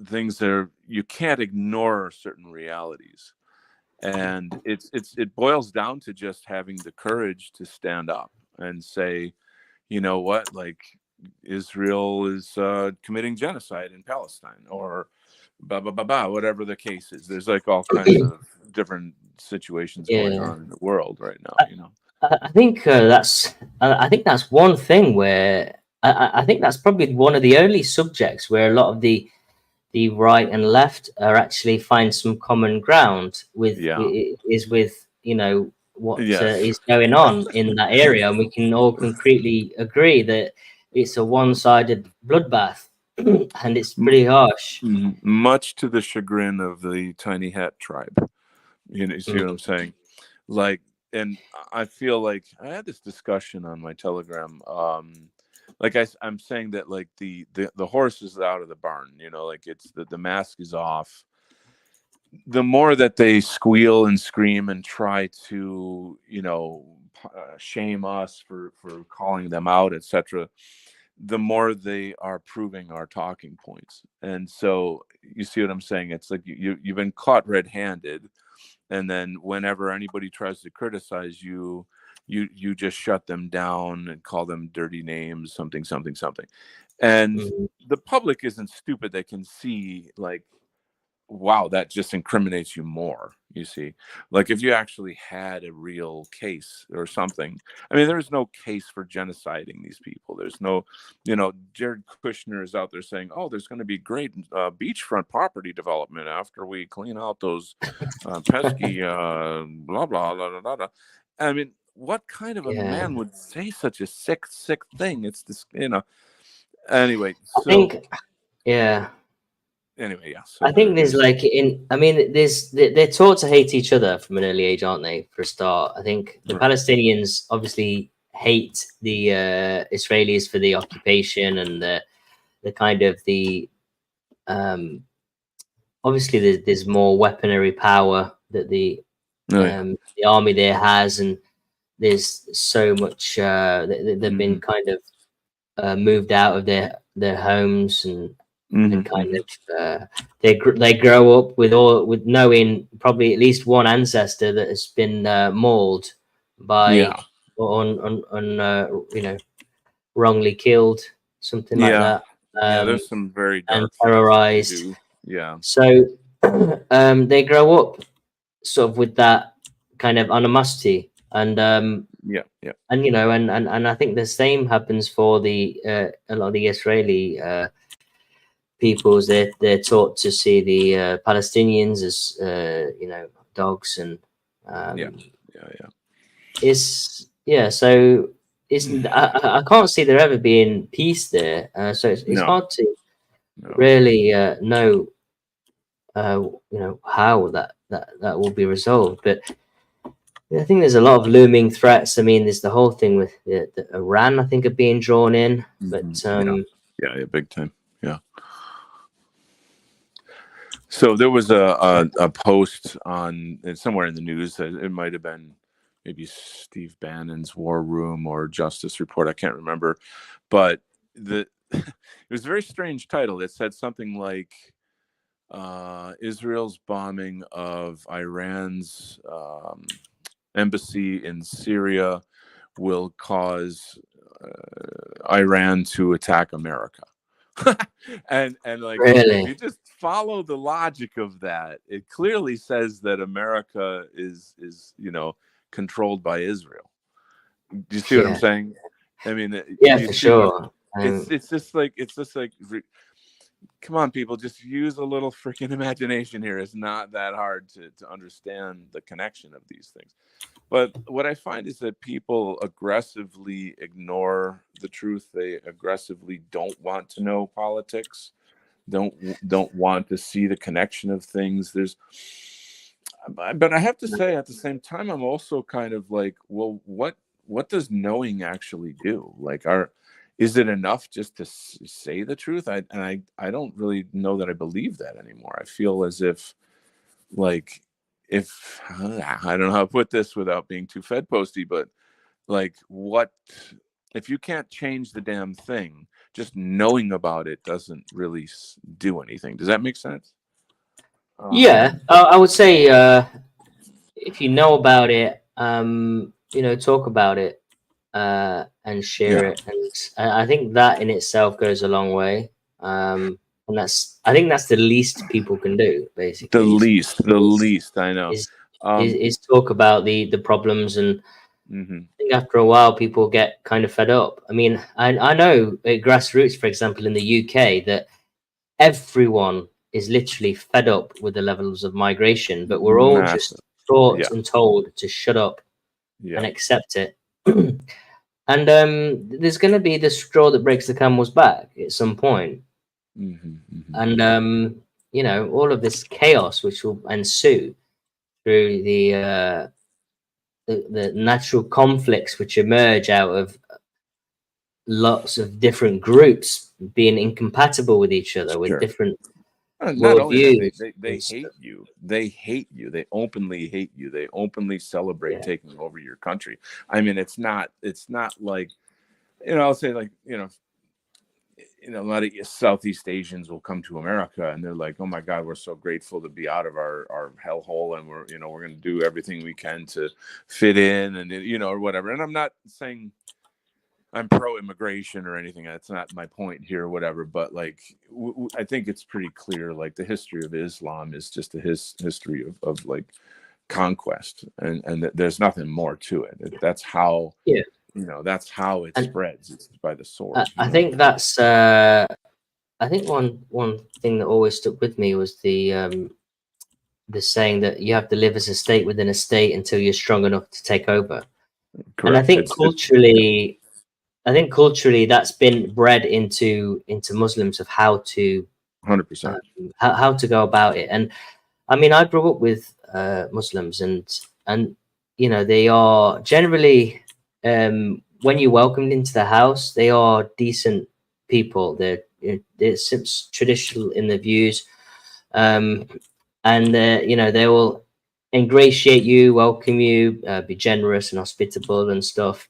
Speaker 2: things that are, you can't ignore certain realities, and it boils down to just having the courage to stand up and say, you know what, like, Israel is committing genocide in Palestine, or blah blah blah blah, whatever the case is. There's like all kinds of different situations going
Speaker 1: Yeah.
Speaker 2: on in the world right now.
Speaker 1: I think I think that's one thing where I think that's probably one of the only subjects where a lot of the right and left are actually find some common ground with
Speaker 2: Yeah.
Speaker 1: is with what
Speaker 2: Yes.
Speaker 1: is going on in that area, and we can all concretely agree that it's a one-sided bloodbath, and it's
Speaker 2: M-
Speaker 1: pretty harsh.
Speaker 2: Much to the chagrin of the tiny hat tribe. You see what I'm
Speaker 1: Mhm.
Speaker 2: saying? Like, and I feel like I had this discussion on my Telegram. Like I'm saying that like the horse is out of the barn. Like, it's the mask is off. The more that they squeal and scream and try to shame us for calling them out, etc., the more they are proving our talking points. And so you see what I'm saying? It's like you've been caught red-handed, and then whenever anybody tries to criticize you, you just shut them down and call them dirty names, something something something. And
Speaker 1: Mhm.
Speaker 2: the public isn't stupid. They can see, like, wow, that just incriminates you more. You see, like, if you actually had a real case or something. I mean, there's no case for genociding these people. There's no, Jared Kushner is out there saying, oh, there's going to be great beachfront property development after we clean out those pesky blah, blah, blah, blah, blah, blah. I mean, what kind of a
Speaker 1: Yeah,
Speaker 2: man would say such a sick thing? It's this, anyway.
Speaker 1: I
Speaker 2: So
Speaker 1: think. Yeah.
Speaker 2: anyway, yeah, so
Speaker 1: I think there's
Speaker 2: there's
Speaker 1: like I mean, they're taught to hate each other from an early age, aren't they? For a start, I think the
Speaker 2: right.
Speaker 1: Palestinians obviously hate the Israelis for the occupation and the kind of the um, obviously there's more weaponry power that
Speaker 2: Oh yeah.
Speaker 1: the army there has, and there's so much they've been
Speaker 2: Hmm.
Speaker 1: kind of moved out of their homes, and
Speaker 2: Hmm.
Speaker 1: kind
Speaker 2: Hmm.
Speaker 1: of they grow up with knowing probably at least one ancestor that has been mauled by
Speaker 2: Yeah.
Speaker 1: on wrongly killed, something like
Speaker 2: Yeah.
Speaker 1: that,
Speaker 2: Yeah, there's some very
Speaker 1: and
Speaker 2: dark things they
Speaker 1: terrorized.
Speaker 2: do. Yeah.
Speaker 1: So they grow up sort of with that kind of animosity,
Speaker 2: Yeah. Yeah.
Speaker 1: and you know, and I think the same happens for the a lot of the Israeli peoples. They're taught to see the Palestinians as you know, dogs, and
Speaker 2: Yeah.
Speaker 1: um,
Speaker 2: Yeah. Yeah.
Speaker 1: it's yeah. So it's I can't see there ever being peace there. So it's
Speaker 2: No.
Speaker 1: hard to
Speaker 2: No.
Speaker 1: really know you know, how that will be resolved. But I think there's a lot of looming threats. I mean, there's the whole thing with the Iran, I think, are being drawn in. But
Speaker 2: Yeah. Yeah. Yeah. Big time. Yeah. So there was a post on somewhere in the news that it might have been maybe Steve Bannon's War Room or Justice Report. I can't remember, but it was a very strange title. It said something like Israel's bombing of Iran's embassy in Syria will cause Iran to attack America. and like, if you
Speaker 1: really,
Speaker 2: just follow the logic of that, it clearly says that America is you know, controlled by Israel. Do you see what I'm
Speaker 1: yeah,
Speaker 2: saying? I mean,
Speaker 1: yeah,
Speaker 2: do you
Speaker 1: for
Speaker 2: see what
Speaker 1: sure.
Speaker 2: it's just like, come on, people, just use a little freaking imagination here. It's not that hard to understand the connection of these things. But what I find is that people aggressively ignore the truth. They aggressively don't want to know politics, don't want to see the connection of things. But I have to say, at the same time, I'm also kind of like, well, what does knowing actually do? Like, is it enough just to say the truth? I don't really know that I believe that anymore. I feel as if, like, if I don't know how to put this without being too Fed posty, but like, what if you can't change the damn thing? Just knowing about it doesn't really do anything. Does that make sense?
Speaker 1: Yeah, I would say if you know about it, you know, talk about it and share
Speaker 2: Yeah.
Speaker 1: it, and I think that in itself goes a long way. And I think that's the least people can do,
Speaker 2: The
Speaker 1: basically.
Speaker 2: least, the
Speaker 1: Is
Speaker 2: least, I know.
Speaker 1: is is talk about the problems, and
Speaker 2: Mhm.
Speaker 1: I think after a while people get kind of fed up. I mean, I know at grassroots, for example, in the UK, that everyone is literally fed up with the levels of migration, but we're all
Speaker 2: Massive.
Speaker 1: just taught
Speaker 2: Yeah.
Speaker 1: and told to shut up
Speaker 2: Yeah.
Speaker 1: and accept it. And there's going to be the straw that breaks the camel's back at some point.
Speaker 2: Mhm. Mhm.
Speaker 1: And you know, all of this chaos which will ensue through the natural conflicts which emerge out of lots of different groups being incompatible with each other, with
Speaker 2: Sure.
Speaker 1: different
Speaker 2: Not only that,
Speaker 1: worldviews
Speaker 2: they
Speaker 1: and
Speaker 2: hate
Speaker 1: stuff.
Speaker 2: you. They hate you. They openly hate you. They openly celebrate
Speaker 1: Yeah,
Speaker 2: taking over your country. I mean, it's not like, I'll say, like, a lot of Southeast Asians will come to America and they're like, "Oh my God, we're so grateful to be out of our hellhole, and we're going to do everything we can to fit in, and or whatever." And I'm not saying I'm pro immigration or anything. That's not my point here, or whatever. But like, I think it's pretty clear. Like, the history of Islam is just a history of like conquest, and there's nothing more to it. That's how
Speaker 1: yeah.
Speaker 2: that's how it
Speaker 1: And
Speaker 2: spreads. It's by the sword.
Speaker 1: I think that's I think one thing that always stuck with me was the saying that you have to live as a state within a state until you're strong enough to take over. And
Speaker 2: Correct. It's
Speaker 1: I think culturally that's been bred into Muslims of how to
Speaker 2: 100%.
Speaker 1: how to go about it. And I mean, I grew up with Muslims, and you know, they are generally when you're welcomed into the house, they are decent people. They're traditional in their views, um, and you know, they will ingratiate you, welcome you, be generous and hospitable and stuff.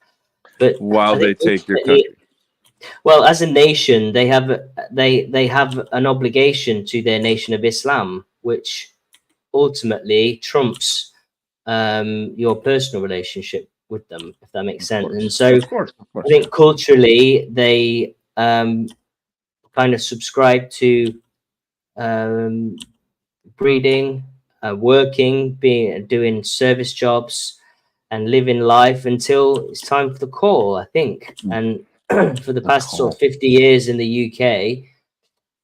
Speaker 1: But
Speaker 2: While
Speaker 1: I
Speaker 2: they
Speaker 1: think
Speaker 2: take your
Speaker 1: ultimately,
Speaker 2: country.
Speaker 1: well, as a nation, they have an obligation to their nation of Islam, which ultimately trumps your personal relationship with them, if that makes
Speaker 2: Of
Speaker 1: sense.
Speaker 2: course.
Speaker 1: And so
Speaker 2: Of course. Of
Speaker 1: I
Speaker 2: course.
Speaker 1: think culturally they kind of subscribe to breeding, working, doing service jobs, and living life until it's time for the call, I think. And for the past sort of 50 years in the UK,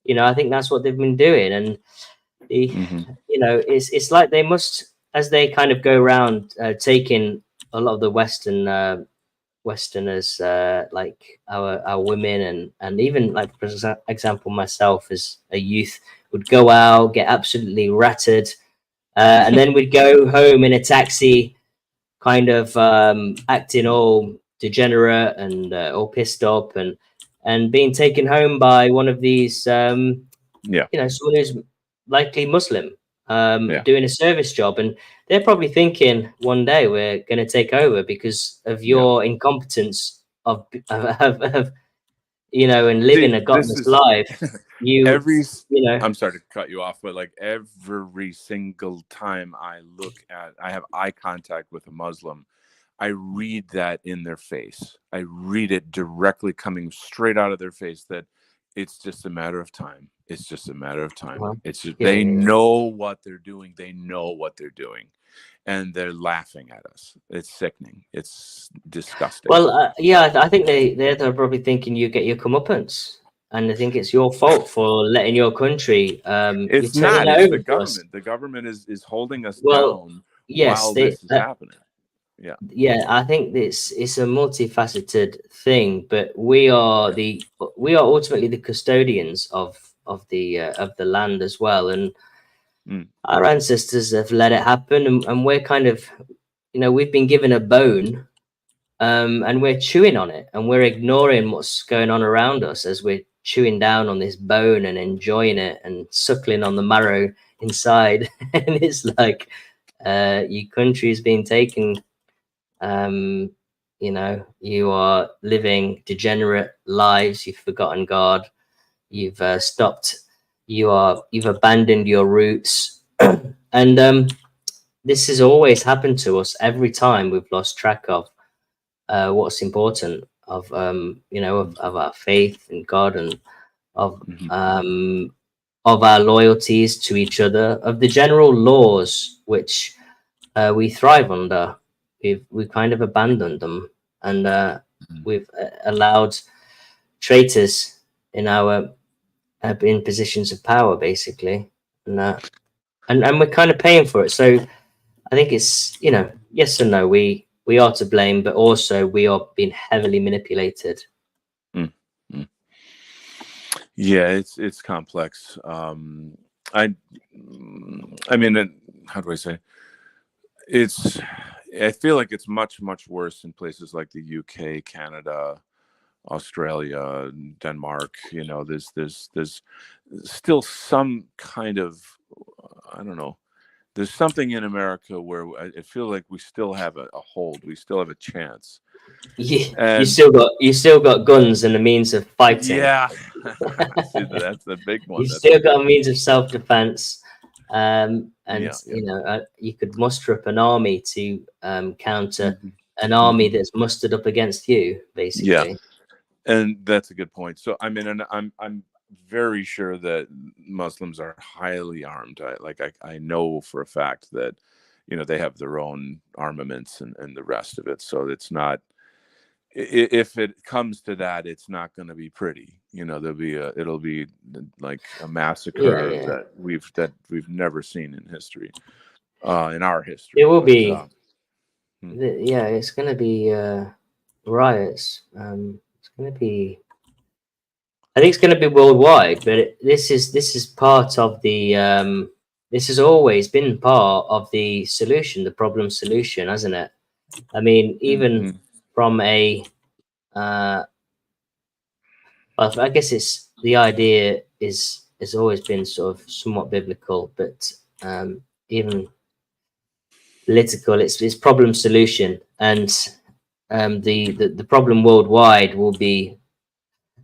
Speaker 1: you know, I think that's what they've been doing. And you know, it's like they must, as they kind of go around taking a lot of the Westerners, like our women, and even, like, for example, myself as a youth would go out, get absolutely ratted, and then we'd go home in a taxi, kind of acting all degenerate and all pissed up, and being taken home by one of these, you know, someone who's likely Muslim, doing a service job, and they're probably thinking one day we're going to take over because of your incompetence of you know, and living a godless life. You know,
Speaker 2: I'm sorry to cut you off, but like every single time I have eye contact with a Muslim, I read that in their face. I read it directly coming straight out of their face that it's just a matter of time. It's just a matter of time. It's just, they know what they're doing. They know what they're doing. And they're laughing at us. It's sickening. It's disgusting.
Speaker 1: Well, yeah, I think they're probably thinking you get your comeuppance, and I think it's your fault for letting your country.
Speaker 2: It's
Speaker 1: you're turning
Speaker 2: not.
Speaker 1: it
Speaker 2: It's
Speaker 1: over
Speaker 2: the
Speaker 1: to us.
Speaker 2: government. The government is holding us
Speaker 1: Well,
Speaker 2: down
Speaker 1: yes,
Speaker 2: while this is happening.
Speaker 1: Yeah, I think it's a multifaceted thing, but we are ultimately the custodians of the land as well, and our ancestors have let it happen, and we're kind of, you know, we've been given a bone, and we're chewing on it, and we're ignoring what's going on around us as we're chewing down on this bone and enjoying it and suckling on the marrow inside. And it's like, your country is being taken. You know, you are living degenerate lives. You've forgotten God. You've stopped. You've abandoned your roots, and this has always happened to us every time we've lost track of what's important, of you know, of our faith in God, and of our loyalties to each other, of the general laws which we thrive under. We've kind of abandoned them, and we've allowed traitors in our in positions of power, basically, and we're kind of paying for it. So I think it's, you know, yes and no. We are to blame, but also we are being heavily manipulated.
Speaker 2: Yeah, it's complex. I mean, how do I say? I feel like it's much worse in places like the UK, Canada, Australia, Denmark. You know, there's still some kind of, I don't know. There's something in America where I feel like we still have a hold. We still have a chance.
Speaker 1: You still got guns and the means of fighting.
Speaker 2: Yeah, see, that's the big one.
Speaker 1: You've still got a means of self-defense, and you know, you could muster up an army to counter an army that's mustered up against you, basically.
Speaker 2: Yeah, and that's a good point. So I mean, and I'm very sure that Muslims are highly armed. I know for a fact that, you know, they have their own armaments and the rest of it. So it's not, if it comes to that, it's not going to be pretty. You know, it'll be like a massacre that we've never seen in history, in our history.
Speaker 1: It will be, yeah, it's going to be riots. It's going to be, I think it's going to be worldwide, but this is part of the. This has always been part of the solution, the problem solution, hasn't it? I mean, even from a, well, I guess it's, the idea has always been sort of somewhat biblical, but even political, it's problem solution, and the problem worldwide will be,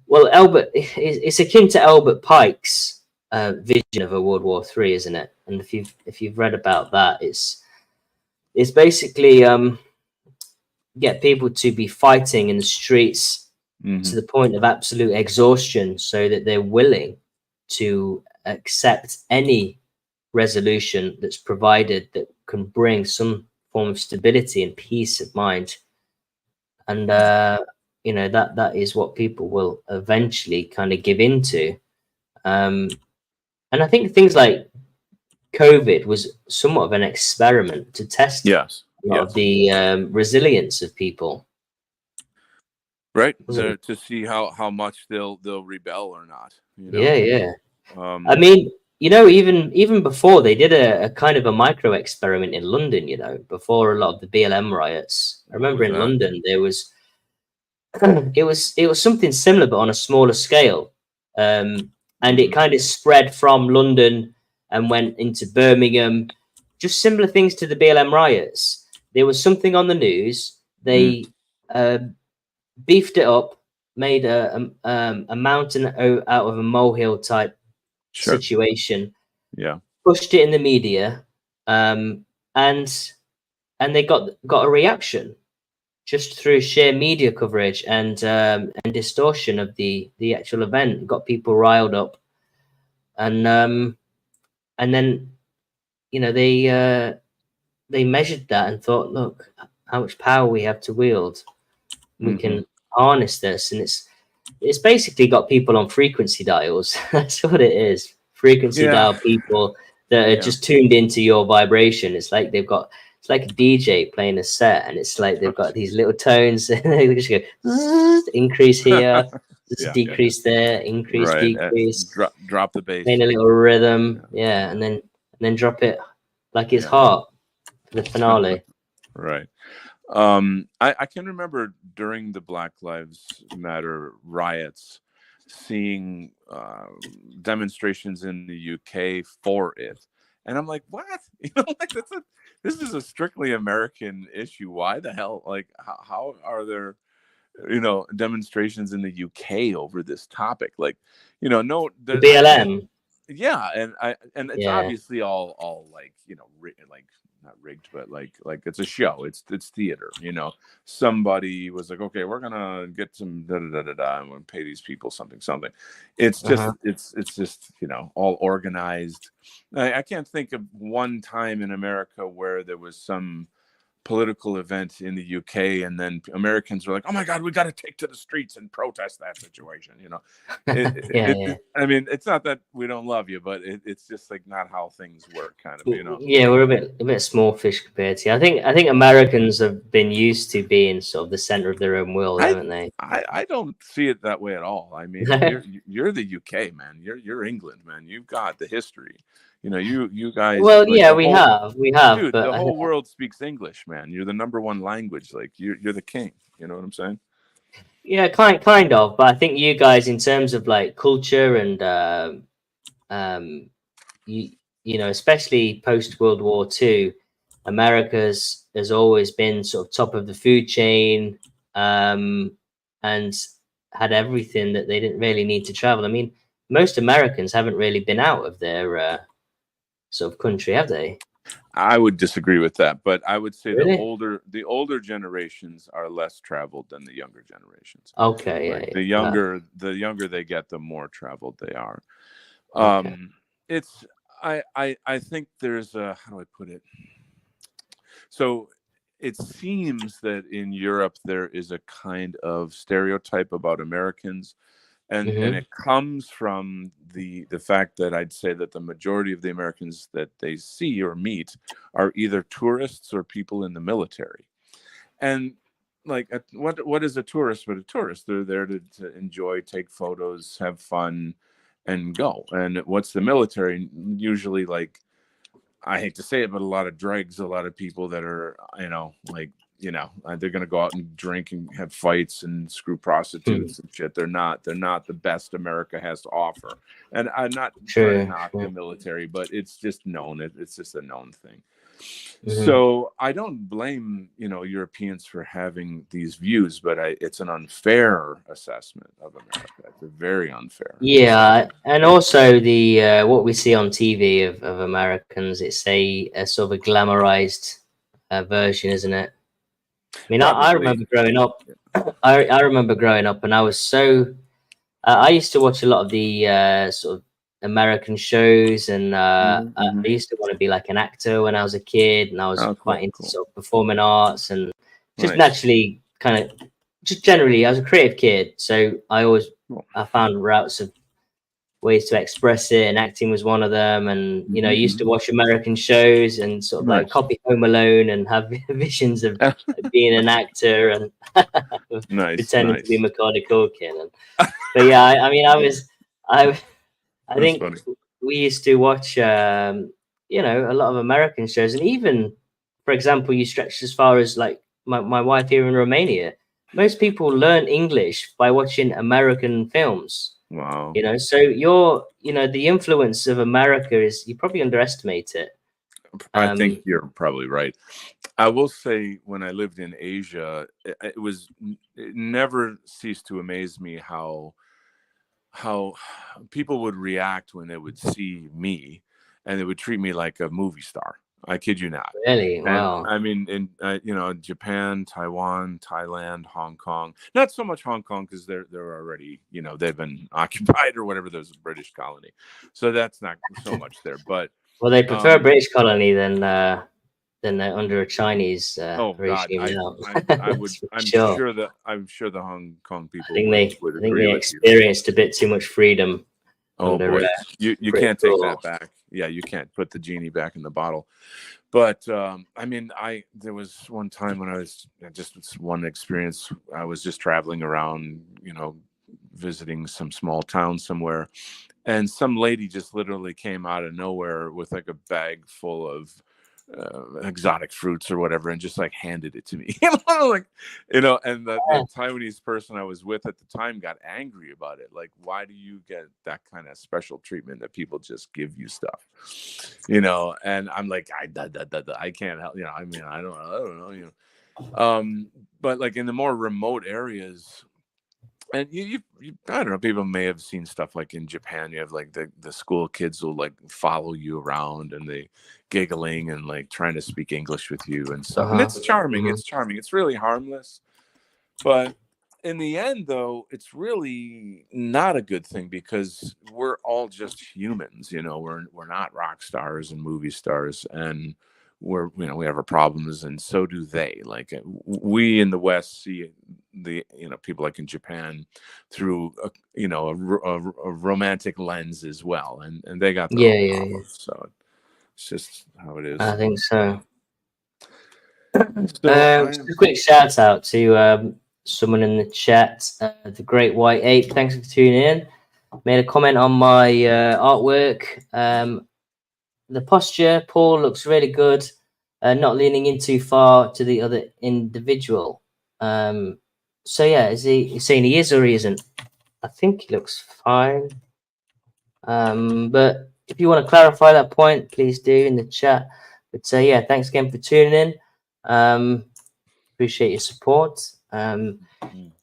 Speaker 1: well, it's akin to Albert Pike's vision of a World War III, isn't it? And if you've read about that, it's basically get people to be fighting in the streets
Speaker 2: Hmm.
Speaker 1: to the point of absolute exhaustion, so that they're willing to accept any resolution that's provided that can bring some form of stability and peace of mind. And you know, that is what people will eventually kind of give into. And I think things like COVID was somewhat of an experiment to test
Speaker 2: Yes.
Speaker 1: a lot of
Speaker 2: Yes.
Speaker 1: the resilience of people.
Speaker 2: Right.
Speaker 1: Wasn't it?
Speaker 2: To see how much they'll rebel or not. You know.
Speaker 1: Yeah, yeah. I
Speaker 2: Um,
Speaker 1: mean, you know, even before they did a kind of a micro experiment in London, you know, before a lot of the BLM riots. I
Speaker 2: what
Speaker 1: remember
Speaker 2: was
Speaker 1: in
Speaker 2: that?
Speaker 1: London there was it was something similar but on a smaller scale. And it
Speaker 2: Hmm.
Speaker 1: kind of spread from London and went into Birmingham, just similar things to the BLM riots. There was something on the news.
Speaker 2: Mm.
Speaker 1: They beefed it up, made a mountain out of a molehill type
Speaker 2: Sure.
Speaker 1: situation,
Speaker 2: Yeah.
Speaker 1: pushed it in the media, um, and they got a reaction just through sheer media coverage and distortion of the actual event. Got people riled up, and then you know they measured that and thought, look, how much power we have to wield. We
Speaker 2: Hmm.
Speaker 1: can harness this, and it's basically got people on frequency dials. That's what it is. Frequency
Speaker 2: Yeah.
Speaker 1: dial people that are
Speaker 2: Yeah.
Speaker 1: just tuned into your vibration. It's like it's like a DJ playing a set, and it's like they've got these little tones, and they just go "Zzz," increase here, just
Speaker 2: Yeah. Yeah. Yeah.
Speaker 1: decrease there, increase,
Speaker 2: Right.
Speaker 1: decrease,
Speaker 2: Drop the bass.
Speaker 1: playing a little rhythm,
Speaker 2: Yeah.
Speaker 1: yeah, and then drop it like it's
Speaker 2: Yeah.
Speaker 1: hot for the finale.
Speaker 2: Right. I can remember during the Black Lives Matter riots seeing demonstrations in the UK for it, and I'm like, what? You know, like this is a strictly American issue. Why the hell? Like, how are there, you know, demonstrations in the UK over this topic? Like, you know, no,
Speaker 1: The
Speaker 2: I can't.
Speaker 1: BLM,
Speaker 2: Yeah, and it's
Speaker 1: yeah,
Speaker 2: obviously all like, you know, like not rigged, but like it's a show. It's theater. You know, somebody was like, okay, we're gonna get some da da da da da, and we're gonna pay these people something. It's just
Speaker 1: uh-huh.
Speaker 2: it's just, you know, all organized. I can't think of one time in America where there was some political event in the UK and then Americans were like, oh my God, we got to take to the streets and protest that situation. You know,
Speaker 1: Yeah, yeah.
Speaker 2: I mean, it's not that we don't love you, but it's just like not how things work, kind of, you know.
Speaker 1: Yeah, we're a bit small fish compared to you. I think Americans have been used to being sort of the center of their own world,
Speaker 2: I,
Speaker 1: haven't they?
Speaker 2: I don't see it that way at all. I mean, you're the UK, man. You're England, man. You've got the history. You know, you guys,
Speaker 1: Well,
Speaker 2: like
Speaker 1: yeah,
Speaker 2: the whole
Speaker 1: we have,
Speaker 2: dude,
Speaker 1: but
Speaker 2: the whole world speaks English, man. You're the number one language. Like you're the king. You know what I'm saying?
Speaker 1: yeah, kind of. But I think you guys, in terms of like culture and um, you you know, especially post World War II, America's has always been sort of top of the food chain, and had everything that they didn't really need to travel. I mean, most Americans haven't really been out of their sort of country, have they?
Speaker 2: I would disagree with that, but I would say
Speaker 1: Really?
Speaker 2: the older generations are less traveled than the younger generations.
Speaker 1: Okay,
Speaker 2: Like
Speaker 1: yeah, yeah.
Speaker 2: the younger they get, the more traveled they are.
Speaker 1: Okay.
Speaker 2: It's I think there's a, how do I put it? So it seems that in Europe there is a kind of stereotype about Americans, and
Speaker 1: Mm-hmm.
Speaker 2: it comes from the fact that I'd say that the majority of the Americans that they see or meet are either tourists or people in the military. And like, what is a tourist but a tourist? They're there to enjoy, take photos, have fun, and go. And what's the military? Usually, like, I hate to say it, but a lot of dregs, a lot of people that are, you know, like, you know, they're going to go out and drink and have fights and screw
Speaker 1: Hmm.
Speaker 2: prostitutes and shit. They're not the best America has to offer. And I'm not trying to
Speaker 1: True.
Speaker 2: knock the
Speaker 1: True.
Speaker 2: military, but it's just known. It's just a known thing.
Speaker 1: Mm-hmm.
Speaker 2: So I don't blame, you know, Europeans for having these views, but it's an unfair assessment of America. It's a very unfair assessment.
Speaker 1: Yeah, and also the what we see on TV of Americans, it's a sort of a glamorized version, isn't it? I mean, I
Speaker 2: Probably.
Speaker 1: remember growing up. I remember growing up, and I was so. I used to watch a lot of the sort of American shows, and I
Speaker 2: Mm-hmm.
Speaker 1: used to want to be like an actor when I was a kid, and I was
Speaker 2: Oh,
Speaker 1: quite
Speaker 2: cool,
Speaker 1: into
Speaker 2: cool.
Speaker 1: sort of performing arts and just
Speaker 2: Nice.
Speaker 1: naturally kind of just generally. I was a creative kid, so
Speaker 2: Cool.
Speaker 1: I found routes of ways to express it, and acting was one of them. And used to
Speaker 2: Mm-hmm.
Speaker 1: watch American shows and sort of like
Speaker 2: Nice.
Speaker 1: copy Home Alone and have visions of being an actor and
Speaker 2: Nice,
Speaker 1: pretending to be
Speaker 2: nice.
Speaker 1: Macaulay Culkin. But yeah, I mean, I I
Speaker 2: That's
Speaker 1: think
Speaker 2: funny.
Speaker 1: we used to watch a lot of American shows, and even, for example, you stretch as far as like my wife here in Romania. Most people learn English by watching American films.
Speaker 2: Wow.
Speaker 1: So the influence of America is, you probably underestimate it.
Speaker 2: I think
Speaker 1: Um,
Speaker 2: you're probably right. I will say, when I lived in Asia, it never ceased to amaze me how people would react when they would see me, and they would treat me like a movie star. I kid you not.
Speaker 1: really,
Speaker 2: And
Speaker 1: wow.
Speaker 2: I mean, in Japan, Taiwan, Thailand, Hong Kong. Not so much Hong Kong, because they're already, they've been occupied or whatever. There's a British colony, so that's not so much there. But
Speaker 1: Well, they prefer
Speaker 2: um,
Speaker 1: British colony than they're under a Chinese
Speaker 2: oh God,
Speaker 1: regime now.
Speaker 2: I would.
Speaker 1: That's for sure.
Speaker 2: I'm sure the Hong Kong
Speaker 1: I
Speaker 2: people
Speaker 1: think
Speaker 2: would
Speaker 1: I think
Speaker 2: agree
Speaker 1: they
Speaker 2: with you.
Speaker 1: experienced a bit too much freedom
Speaker 2: Oh
Speaker 1: under
Speaker 2: boy, you
Speaker 1: British
Speaker 2: can't take
Speaker 1: rule.
Speaker 2: that back. Yeah, you can't put the genie back in the bottle. But I mean, I there was one time when I was just one experience. I was just traveling around, visiting some small town somewhere, and some lady just literally came out of nowhere with like a bag full of exotic fruits or whatever, and just like handed it to me. Like, and the
Speaker 1: Yeah,
Speaker 2: Taiwanese person I was with at the time got angry about it. Like, why do you get that kind of special treatment that people just give you stuff? And I'm like, I can't help. I mean, I don't know. But like in the more remote areas, and I don't know, people may have seen stuff like in Japan. You have like the school kids will like follow you around, and they giggling and like trying to speak English with you and stuff. And
Speaker 1: uh-huh.
Speaker 2: it's charming.
Speaker 1: Mhm.
Speaker 2: It's charming. It's really harmless. But in the end, though, it's really not a good thing, because we're all just humans. We're not rock stars and movie stars, and we have our problems, and so do they. Like, we in the West see the people like in Japan through a romantic lens as well, and they got their
Speaker 1: Yeah,
Speaker 2: own
Speaker 1: yeah, yeah.
Speaker 2: problems. So it's just how it
Speaker 1: I
Speaker 2: is.
Speaker 1: think so.
Speaker 2: So I
Speaker 1: Just
Speaker 2: am.
Speaker 1: a quick shout out to someone in the chat, the Great White Ape. Thanks for tuning in. Made a comment on my artwork. The posture, Paul, looks really good. Not leaning in too far to the other individual. So yeah, is he saying he is or he isn't? I think he looks fine. But if you want to clarify that point, please do in the chat. But yeah, thanks again for tuning in. Appreciate your support. Are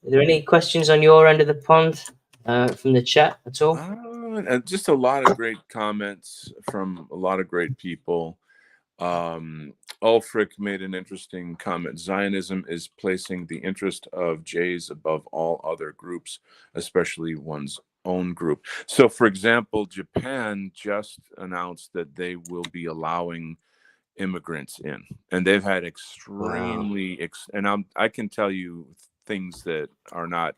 Speaker 1: there any questions on your end of the pond from the chat at all?
Speaker 2: And just a lot of great comments from a lot of great people. Ulfric made an interesting comment. Zionism is placing the interest of Jays above all other groups, especially one's own group. So, for example, Japan just announced that they will be allowing immigrants in, and they've had
Speaker 1: Wow.
Speaker 2: extremely and I can tell you things that are not,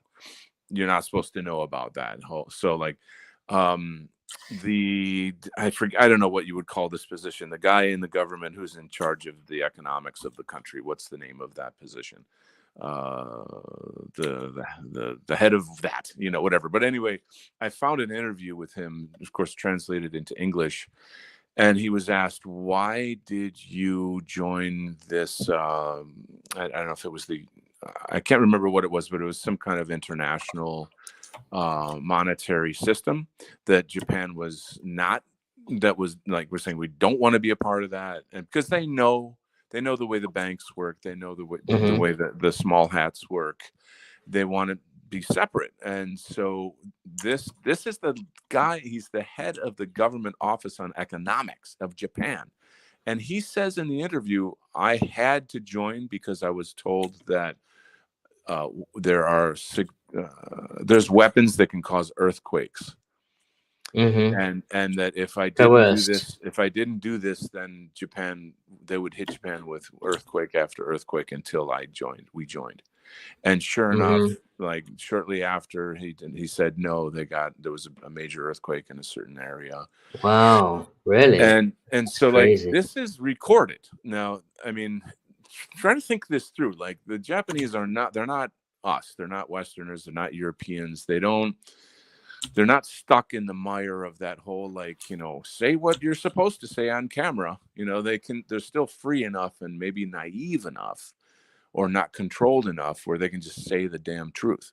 Speaker 2: you're not supposed to know about that whole. So like, I don't know what you would call this position, the guy in the government who's in charge of the economics of the country. What's the name of that position? The head of that, whatever. But anyway, I found an interview with him, of course translated into English, and he was asked, why did you join this I don't know if it was I can't remember what it was, but it was some kind of international monetary system that Japan was not. That was like, we're saying we don't want to be a part of that, and because they know the way the banks work, they know the
Speaker 1: Mm-hmm.
Speaker 2: way that the small hats work. They want to be separate, and so this is the guy. He's the head of the government office on economics of Japan, And he says in the interview, I had to join because I was told that there's weapons that can cause earthquakes, and that if I didn't do
Speaker 1: Coerced.
Speaker 2: this, if I didn't do this, then they would hit Japan with earthquake after earthquake until we joined. And sure enough, like shortly after he said no, there was a major earthquake in a certain area.
Speaker 1: Wow, really?
Speaker 2: And
Speaker 1: That's
Speaker 2: so like
Speaker 1: crazy.
Speaker 2: this is recorded now. I mean, try to think this through. Like the Japanese they're not us, they're not Westerners, they're not Europeans, they're not stuck in the mire of that whole, like, say what you're supposed to say on camera. They're still free enough and maybe naive enough or not controlled enough where they can just say the damn truth.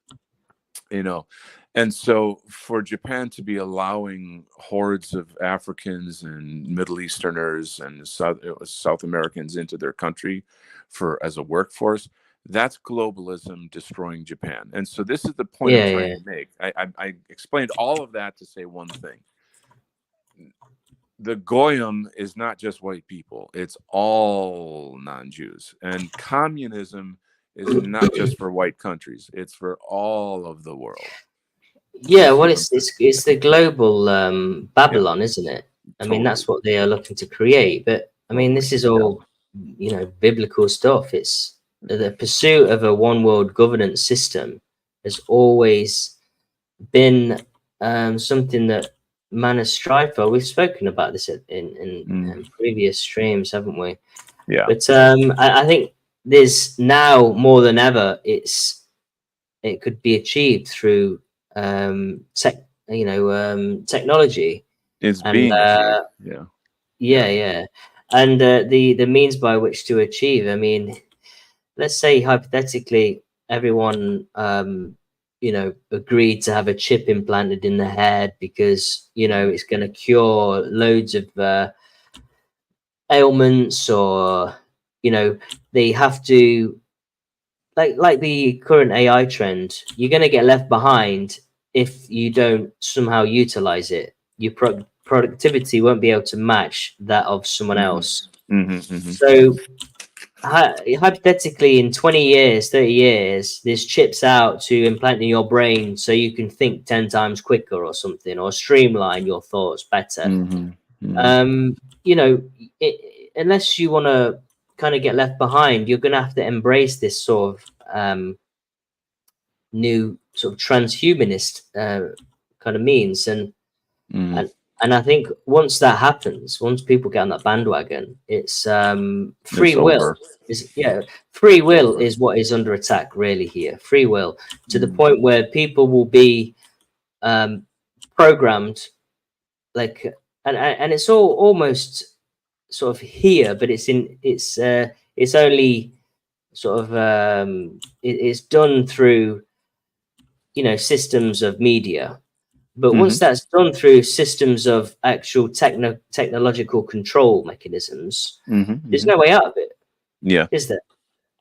Speaker 2: And so for Japan to be allowing hordes of Africans and Middle Easterners and South Americans into their country as a workforce, that's globalism destroying Japan. And so this is the point I'm trying to make. I explained all of that to say one thing. The Goyim is not just white people, it's all non-Jews. And communism is not just for white countries, it's for all of the world.
Speaker 1: Yeah, well, it's the global Babylon, isn't it? I mean,
Speaker 2: Totally.
Speaker 1: that's what they are looking to create. But I mean, this is all, biblical stuff. It's the pursuit of a one world governance system has always been something that man has strived for. We've spoken about this in previous streams, haven't we?
Speaker 2: Yeah.
Speaker 1: But I think there's now more than ever, it could be achieved through technology.
Speaker 2: It's
Speaker 1: And
Speaker 2: being achieved.
Speaker 1: yeah. And the means by which to achieve. I mean, let's say hypothetically everyone agreed to have a chip implanted in the head because it's going to cure loads of ailments, or they have to, like the current AI trend, you're going to get left behind if you don't somehow utilize it. Your productivity won't be able to match that of someone else. So hypothetically, in 20 years, 30 years, there's chips out to implant in your brain so you can think 10 times quicker or something, or streamline your thoughts better. Unless you want to kind of get left behind, you're going to have to embrace this sort of new sort of transhumanist kind of means. And I think once that happens, once people get on that bandwagon, it's free will. Free will is what is under attack really here. Free will, to the point where people will be programmed, like, and it's all almost sort of here, but it's only sort of it's done through systems of media. But once that's done through systems of actual technological control mechanisms, there's no way out of it.
Speaker 2: Yeah.
Speaker 1: Is there?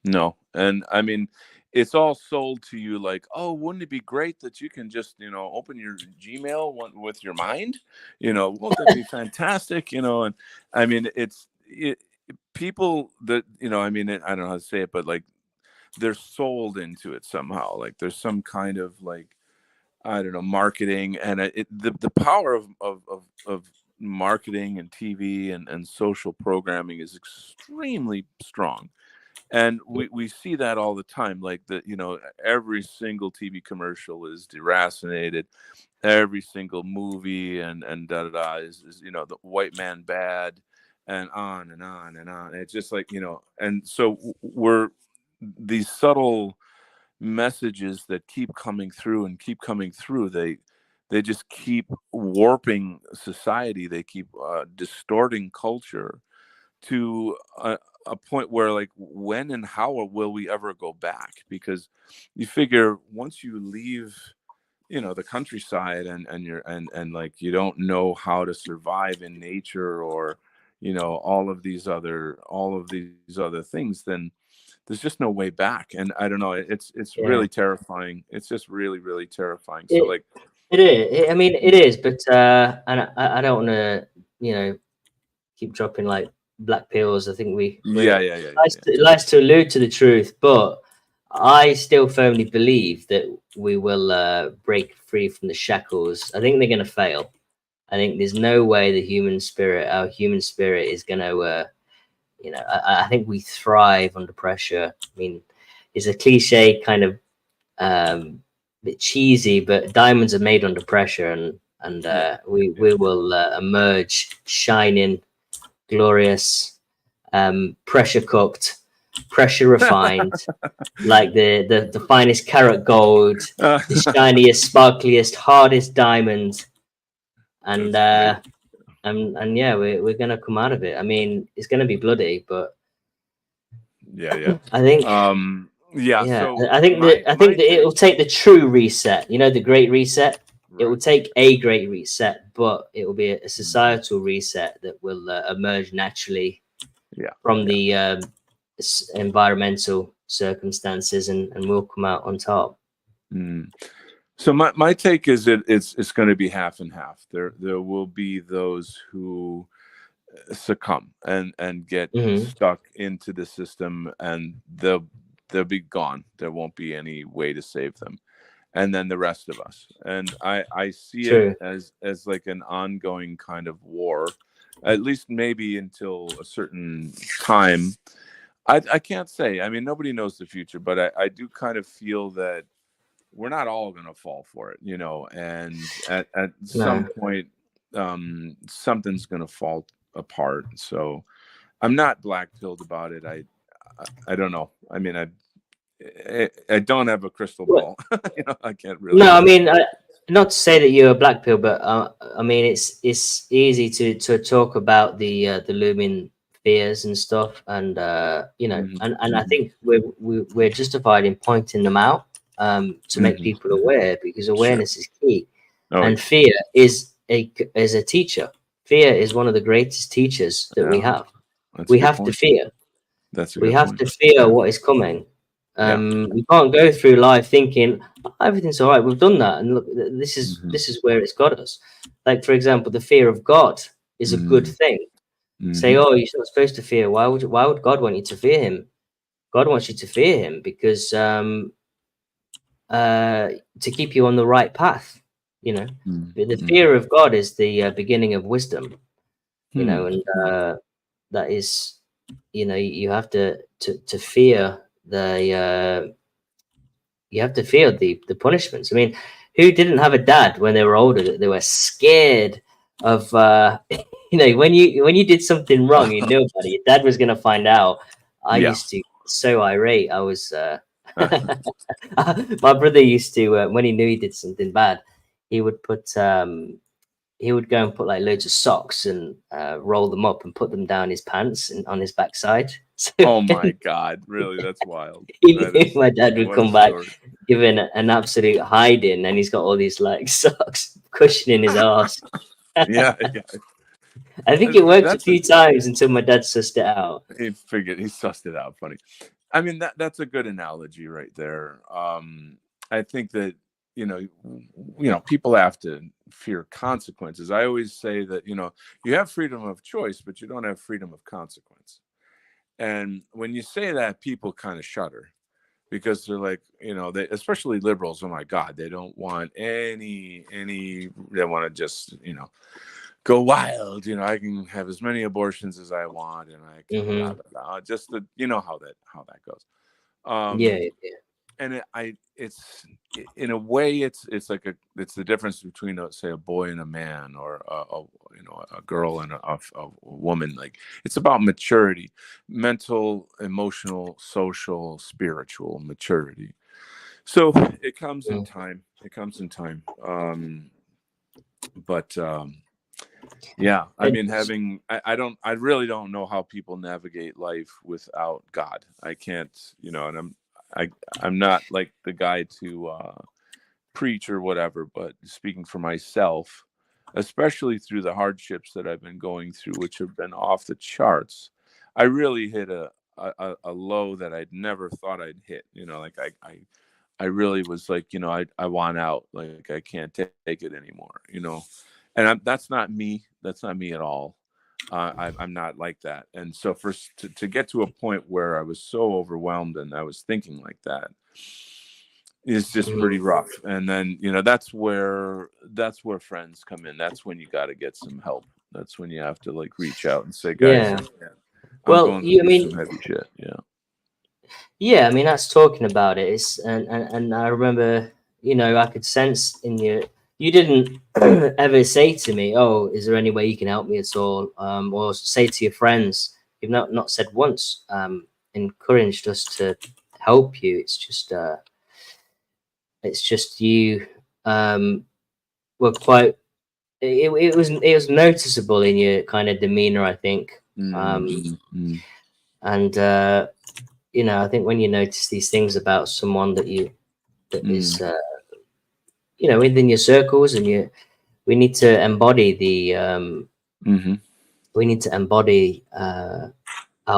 Speaker 2: No. And I mean, it's all sold to you like, oh, wouldn't it be great that you can just, open your Gmail with your mind? Won't that be fantastic? And I mean, people that, I mean, I don't know how to say it, but like they're sold into it somehow. Like there's some kind of like, I don't know, marketing, and the power of marketing and TV and social programming is extremely strong. And we see that all the time, like every single TV commercial is deracinated, every single movie and da da da is the white man bad, and on and on and on. It's just like, and so we're these subtle messages that keep coming through and keep coming through. They just keep warping society. They keep distorting culture to a point where, like, when and how will we ever go back? Because you figure once you leave the countryside and you're and like you don't know how to survive in nature, or all of these other things, then there's just no way back. And I don't know, it's really terrifying. It's just really, really terrifying. So like
Speaker 1: it is. I mean, it is, but and I don't want to keep dropping like black pills. I think
Speaker 2: Yeah, yeah, yeah, yeah,
Speaker 1: it likes to allude to the truth, but I still firmly believe that we will break free from the shackles. I think they're going to fail. I think there's no way our human spirit is going to, I think we thrive under pressure. I mean, it's a cliche kind of bit cheesy, but diamonds are made under pressure, and we will emerge shining, glorious, pressure cooked, pressure refined, like the finest carat gold,
Speaker 2: yeah.
Speaker 1: the shiniest, sparkliest, hardest diamond, and
Speaker 2: That's
Speaker 1: and yeah, we're gonna come out of it. I mean, it's gonna be bloody, but
Speaker 2: yeah, yeah.
Speaker 1: I think
Speaker 2: Yeah.
Speaker 1: yeah,
Speaker 2: So
Speaker 1: I
Speaker 2: my
Speaker 1: think that it will
Speaker 2: take,
Speaker 1: take the true reset. You know, the great reset. It will
Speaker 2: right?
Speaker 1: take a great reset, but it will be a
Speaker 2: Mhm.
Speaker 1: societal reset that will emerge naturally
Speaker 2: Yeah,
Speaker 1: from
Speaker 2: yeah.
Speaker 1: the environmental circumstances, and we'll come out on top.
Speaker 2: Mm. So my take is it's going to be half and half. There will be those who succumb and get
Speaker 1: Hmm.
Speaker 2: stuck into the system, and they'll be gone. There won't be any way to save them. And then the rest of us. And I see it
Speaker 1: True.
Speaker 2: as like an ongoing kind of war, at least maybe until a certain time. I can't say. I mean, nobody knows the future, but I do kind of feel that we're not all going to fall for it, and at some
Speaker 1: No.
Speaker 2: point, something's going to fall apart. So I'm not black pilled about it. I don't know. I mean, I don't have a crystal
Speaker 1: Well,
Speaker 2: ball. I can't really
Speaker 1: no, I
Speaker 2: say.
Speaker 1: mean, not to say that you're a black pill, but I mean, it's easy to talk about the looming fears and stuff, and
Speaker 2: Hmm.
Speaker 1: and I
Speaker 2: Hmm.
Speaker 1: think we're justified in pointing them out, to make
Speaker 2: Hmm.
Speaker 1: people
Speaker 2: Hmm.
Speaker 1: aware, because
Speaker 2: Sure.
Speaker 1: awareness is key,
Speaker 2: Oh
Speaker 1: and
Speaker 2: yeah.
Speaker 1: fear is a teacher. Fear is one of the greatest teachers that we
Speaker 2: Yeah.
Speaker 1: have.
Speaker 2: That's a
Speaker 1: We
Speaker 2: good
Speaker 1: have to
Speaker 2: point.
Speaker 1: fear.
Speaker 2: That's a
Speaker 1: We
Speaker 2: good
Speaker 1: have
Speaker 2: point.
Speaker 1: to fear
Speaker 2: Yeah.
Speaker 1: what is coming.
Speaker 2: Yeah.
Speaker 1: We can't go through life thinking, "Oh, everything's all right. We've done that, and look,
Speaker 2: Hmm.
Speaker 1: this is where it's got us." Like, for example, the fear of God is a good
Speaker 2: Hmm.
Speaker 1: thing. Say,
Speaker 2: Hmm.
Speaker 1: "Oh, you're not supposed to fear." Why would God want you to fear Him? God wants you to fear Him because uh, to keep you on the right path. You know, the
Speaker 2: Hmm.
Speaker 1: fear of God is the beginning of wisdom. You
Speaker 2: Hmm.
Speaker 1: know, and
Speaker 2: Hmm.
Speaker 1: that is, you have to fear you have to feel the punishments. I mean, who didn't have a dad when they were older that they were scared of? When you did something wrong, you knew about it. Your dad was going to find out. I
Speaker 2: Yeah.
Speaker 1: used to get so irate. I was. My brother used to when he knew he did something bad, he would put he would go and put like loads of socks and roll them up and put them down his pants and on his backside. So
Speaker 2: Oh my God! Really, that's wild.
Speaker 1: he
Speaker 2: That
Speaker 1: knew
Speaker 2: is
Speaker 1: my dad would
Speaker 2: what a
Speaker 1: come back,
Speaker 2: story.
Speaker 1: given an absolute hiding, and he's got all these like socks cushioning his ass.
Speaker 2: Yeah, yeah.
Speaker 1: I think it worked a
Speaker 2: That's a
Speaker 1: few times until my dad sussed it out.
Speaker 2: he sussed it out. Funny. I mean, that's a good analogy right there. I think that people have to fear consequences. I always say that you have freedom of choice, but you don't have freedom of consequence. And when you say that, people kind of shudder because they're like, they, especially liberals. Oh my God, they don't want any. They want to just go wild. I can have as many abortions as I want, and I can blah
Speaker 1: Hmm.
Speaker 2: blah blah. Just the how that goes.
Speaker 1: Yeah,
Speaker 2: Um,
Speaker 1: yeah.
Speaker 2: and it's in a way it's like it's the difference between say a boy and a man, or a girl and a woman. Like, it's about maturity, mental, emotional, social, spiritual maturity. So it comes in
Speaker 1: Mm.
Speaker 2: time. But yeah, I
Speaker 1: And
Speaker 2: mean, I really don't know how people navigate life without God. I can't, and I'm not like the guy to preach or whatever, but speaking for myself, especially through the hardships that I've been going through, which have been off the charts, I really hit a low that I'd never thought I'd hit. Like I really was like, I want out. Like, I can't take it anymore. And that's not me. That's not me at all. I'm not like that. And so to get to a point where I was so overwhelmed and I was thinking like that is just pretty rough. And then, that's where friends come in. That's when you got to get some help. That's when you have to like reach out and say, guys,
Speaker 1: Yeah.
Speaker 2: I'm
Speaker 1: Well,
Speaker 2: going through some heavy shit. Yeah.
Speaker 1: Yeah, I mean, that's talking about it. And I remember, I could sense in you didn't ever say to me, "Oh, is there any way you can help me at all?" Or say to your friends. You've not said once, encouraged us to help you. It's just you were quite. It was noticeable in your kind of demeanor, I think. And I think when you notice these things about someone that is within your circles, and we need to embody we need to embody our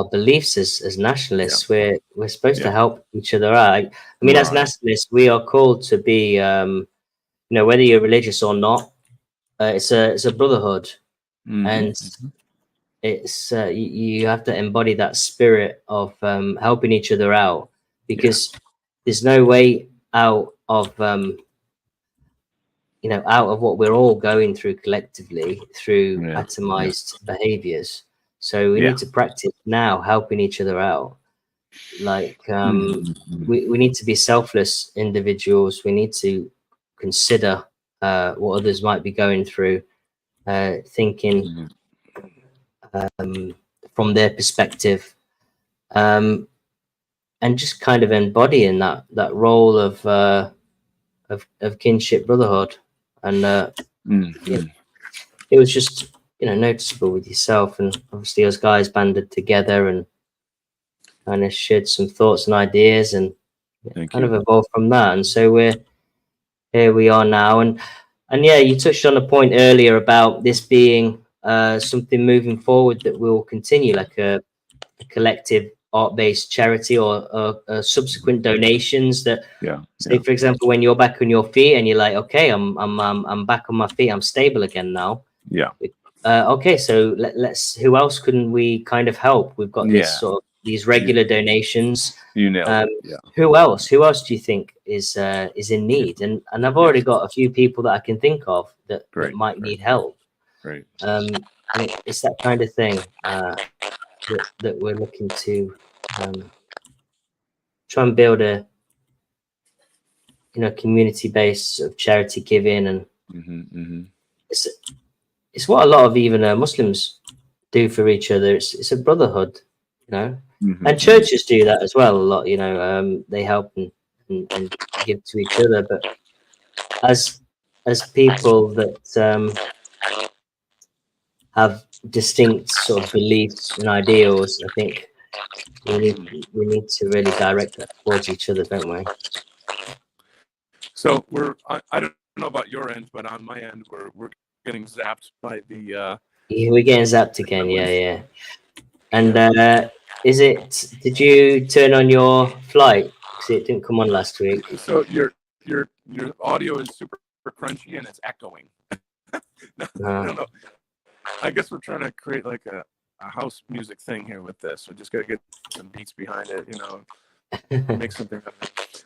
Speaker 1: beliefs as nationalists. We're supposed to help each other out. I mean, as nationalists, we are called to be whether you're religious or not, it's a brotherhood. And it's you have to embody that spirit of helping each other out, because there's no way out of out of what we're all going through collectively through atomized behaviors. So we need to practice now helping each other out. Like we need to be selfless individuals. We need to consider what others might be going through, thinking from their perspective, and just kind of embodying that role of kinship brotherhood. And it was just noticeable with yourself, and obviously us guys banded together and kind of shared some thoughts and ideas, and kind of evolved from that. And so here we are now. And yeah, you touched on a point earlier about this being something moving forward that will continue, like a collective art-based charity, or subsequent donations that say, for example, when you're back on your feet and you're like, okay, I'm back on my feet, I'm stable again now. Okay, so let's, who else can we kind of help? We've got this sort of these regular donations.
Speaker 2: You nailed it.
Speaker 1: Who else do you think is in need? And I've already got a few people that I can think of that might need help. And it's that kind of thing that we're looking to try and build a community base of charity giving. And it's what a lot of even Muslims do for each other. It's a brotherhood, and churches do that as well a lot. They help and give to each other. But as people that have distinct sort of beliefs and ideals, I think we need to really direct that towards each other, don't we?
Speaker 2: So I don't know about your end, but on my end, we're getting zapped by the.
Speaker 1: We're getting zapped again. Yeah. And did you turn on your flight? Because it didn't come on last week.
Speaker 2: So your audio is super crunchy and it's echoing. I don't know. I guess we're trying to create like a house music thing here with this. We just got to get some beats behind it, make something of it.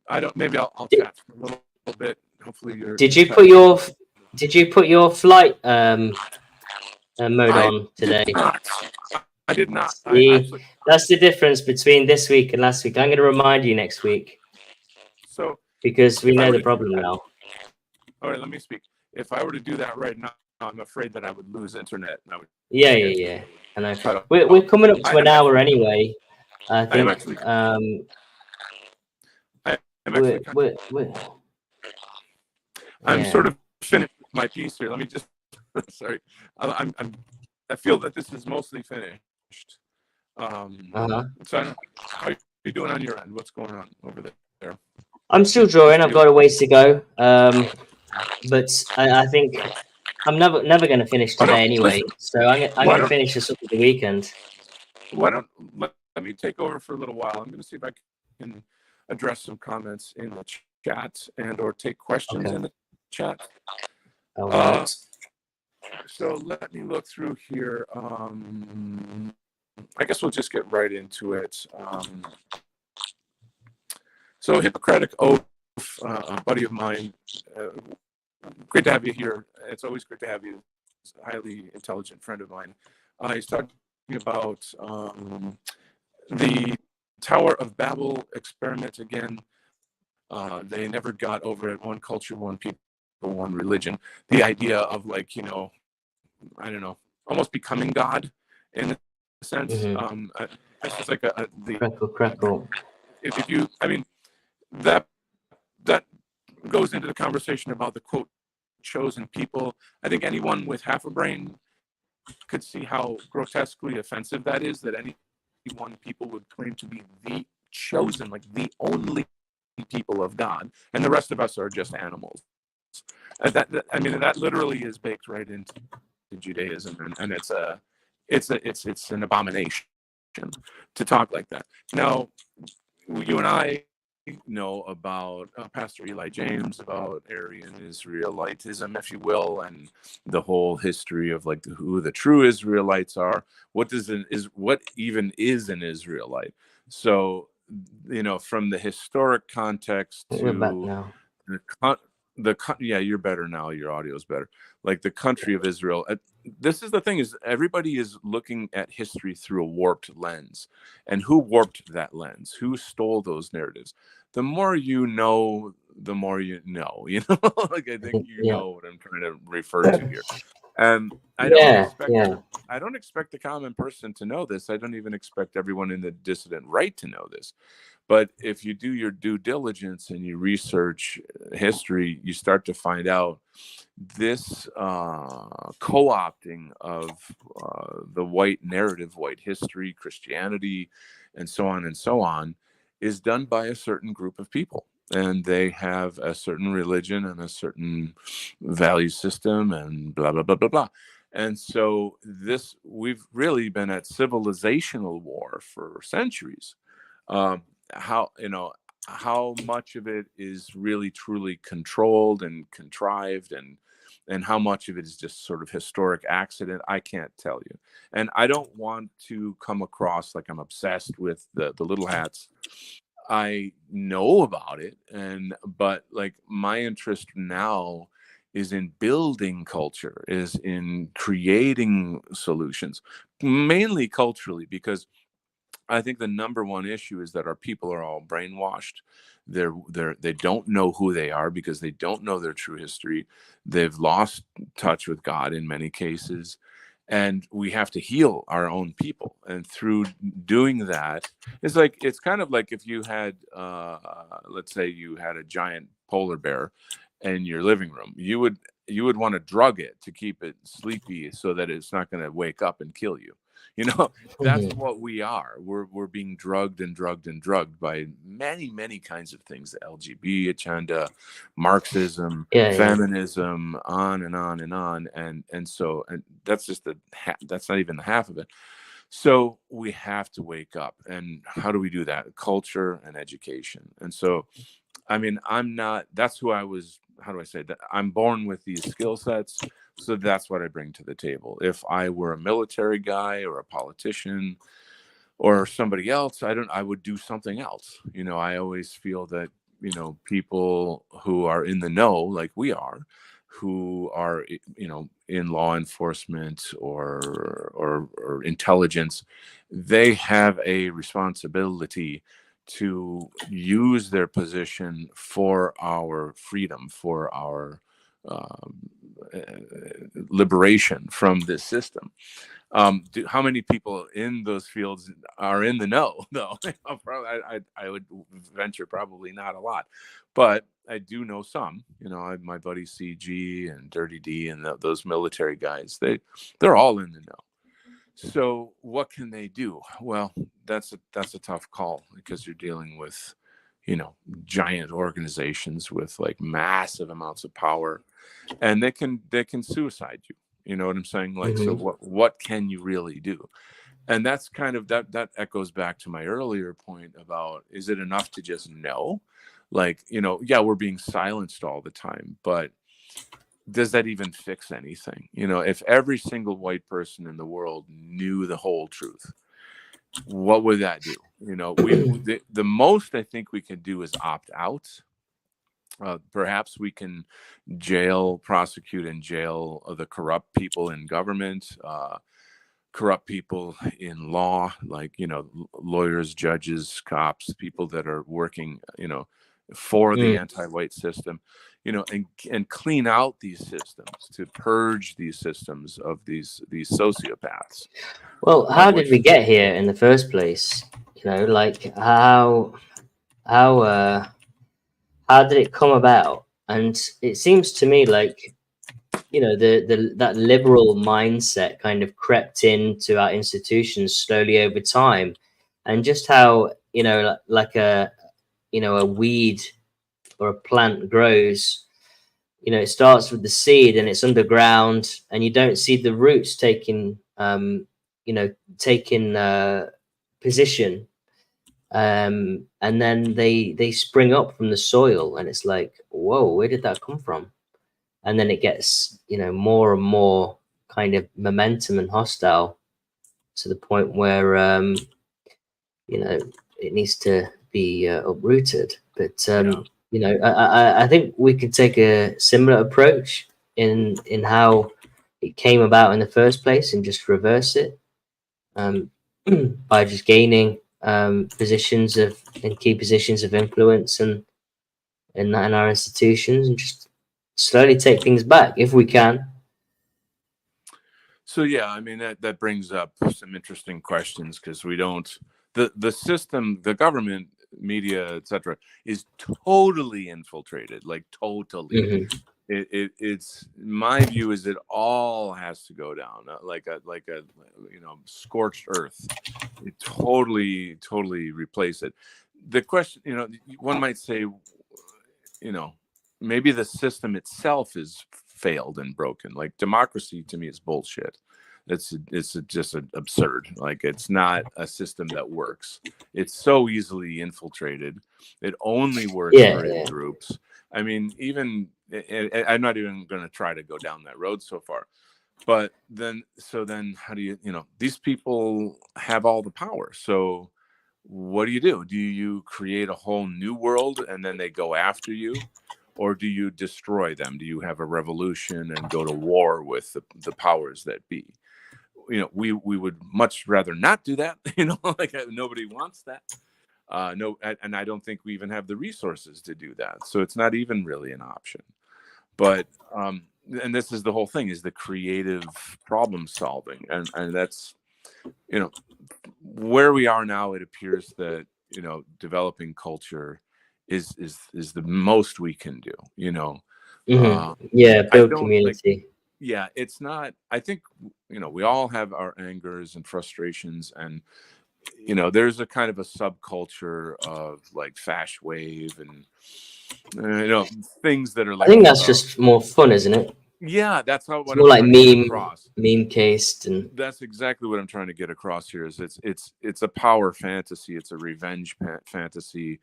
Speaker 2: I don't. Maybe I'll chat for a little bit. Hopefully,
Speaker 1: Did you put your flight mode on today?
Speaker 2: I did not.
Speaker 1: That's the difference between this week and last week. I'm going to remind you next week.
Speaker 2: So
Speaker 1: because we know the problem now.
Speaker 2: All right, let me speak. If I were to do that right now, I'm afraid that I would lose internet. And I would
Speaker 1: yeah. I know. We're coming up to an hour anyway. I think.
Speaker 2: I'm sort of finished with my piece here. Let me just. Sorry, I feel that this is mostly finished. So how are you doing on your end? What's going on over there?
Speaker 1: I'm still drawing. I've got a ways to go. But I think I'm never going to finish today anyway. So I'm going to finish this up at the weekend.
Speaker 2: Why don't let me take over for a little while? I'm going to see if I can address some comments in the chat and or take questions in the chat. So let me look through here. I guess we'll just get right into it. So Hippocratic Oath, a buddy of mine, great to have you here. It's always great to have you. He's a highly intelligent friend of mine. He's talking about the Tower of Babel experiment again. They never got over it. One culture, one people, one religion. The idea of, like, I don't know, almost becoming God in a sense. It's just like
Speaker 1: Crackle, crackle.
Speaker 2: if you, I mean, that that goes into the conversation about the quote chosen people. I think anyone with half a brain could see how grotesquely offensive that is, that any one people would claim to be the chosen, like the only people of God, and the rest of us are just animals. I mean, that literally is baked right into Judaism, and it's an abomination to talk like that. Now, you and I know about Pastor Eli James, about Aryan Israelitism, if you will, and the whole history of, like, who the true Israelites are. What even is an Israelite? So, from the historic context
Speaker 1: We're back
Speaker 2: to
Speaker 1: now.
Speaker 2: yeah, you're better now. Your audio is better. Like the country of Israel. This is the thing: is everybody is looking at history through a warped lens, and who warped that lens? Who stole those narratives? The more you know, the more you know. Like, I think you
Speaker 1: Yeah.
Speaker 2: know what I'm trying to refer to here. And I
Speaker 1: Yeah, yeah.
Speaker 2: don't expect the common person to know this. I don't even expect everyone in the dissident right to know this. But if you do your due diligence and you research history, you start to find out this co-opting of the white narrative, white history, Christianity, and so on, is done by a certain group of people. And they have a certain religion and a certain value system and blah, blah, blah, blah, blah. And so we've really been at civilizational war for centuries. How how much of it is really truly controlled and contrived, and how much of it is just sort of historic accident, I can't tell you. And I don't want to come across like I'm obsessed with the little hats. I know about it, but like my interest now is in building culture, is in creating solutions, mainly culturally, because I think the number one issue is that our people are all brainwashed. They don't know who they are because they don't know their true history. They've lost touch with God in many cases, and we have to heal our own people. And through doing that, it's kind of like if you had, let's say, you had a giant polar bear in your living room. You would want to drug it to keep it sleepy so that it's not going to wake up and kill you. That's what we are. We're being drugged and drugged and drugged by many kinds of things: the LGBT agenda, Marxism,
Speaker 1: Yeah, yeah.
Speaker 2: feminism, on and on and on. And that's just that's not even the half of it. So we have to wake up. And how do we do that? Culture and education. And so, I mean, that's who I was. How do I say that? I'm born with these skill sets. So that's what I bring to the table. If I were a military guy or a politician or somebody else, I would do something else. I always feel that, people who are in the know, like we are, who are, in law enforcement or intelligence, they have a responsibility to use their position for our freedom, for our liberation from this system. How many people in those fields are in the know, though? I would venture probably not a lot, but I do know some. My buddy CG and Dirty D and those military guys. They're all in the know. So what can they do? Well, that's a tough call, because you're dealing with, giant organizations with like massive amounts of power, and they can suicide you. You know what I'm saying? Like, so what can you really do? And that's kind of that echoes back to my earlier point about, is it enough to just know? Like, yeah, we're being silenced all the time, but does that even fix anything? You know, if every single white person in the world knew the whole truth, what would that do? You know, the most I think we can do is opt out. Perhaps we can prosecute and jail the corrupt people in government, corrupt people in law, like, you know, lawyers, judges, cops, people that are working, you know, for the anti-white system, you know, and clean out these systems, to purge these systems of these sociopaths.
Speaker 1: Well, how did we get here in the first place? You know, like how how did it come about? And it seems to me like, you know, that liberal mindset kind of crept into our institutions slowly over time, and just how, you know, like a, you know, a weed or a plant grows. You know, it starts with the seed and it's underground, and you don't see the roots taking you know, taking position, and then they spring up from the soil, and it's like, whoa, where did that come from? And then it gets, you know, more and more kind of momentum and hostile, to the point where you know, it needs to be uprooted. But you know, I think we could take a similar approach in how it came about in the first place, and just reverse it, by just gaining positions of in key positions of influence and in our institutions, and just slowly take things back if we can.
Speaker 2: So yeah, I mean, that brings up some interesting questions, because we don't, the system, the government, media, etc., is totally infiltrated, like totally. It's my view is it all has to go down, like a you know, scorched earth. It totally replace it. The question, you know, one might say, you know, maybe the system itself is failed and broken. Like, democracy to me is bullshit. It's just absurd. Like, it's not a system that works. It's so easily infiltrated. It only works for in groups. I mean, even I'm not even going to try to go down that road so far. But then how do you know, these people have all the power. So what do? Do you create a whole new world and then they go after you? Or do you destroy them? Do you have a revolution and go to war with the powers that be? You know, we would much rather not do that. You know, like, nobody wants that. No, and I don't think we even have the resources to do that. So it's not even really an option. But and this is the whole thing, is the creative problem solving, and that's, you know, where we are now. It appears that, you know, developing culture is the most we can do, you know.
Speaker 1: Yeah, build community.
Speaker 2: Yeah, it's not, I think, you know, we all have our angers and frustrations, and, you know, there's a kind of a subculture of like fash wave and you know, things that are like,
Speaker 1: I think that's just more fun, isn't it?
Speaker 2: yeah, that's how, what
Speaker 1: it's more
Speaker 2: I'm
Speaker 1: like
Speaker 2: trying to get across.
Speaker 1: meme cased, and
Speaker 2: That's exactly what I'm trying to get across here. Is it's a power fantasy. It's a revenge fantasy.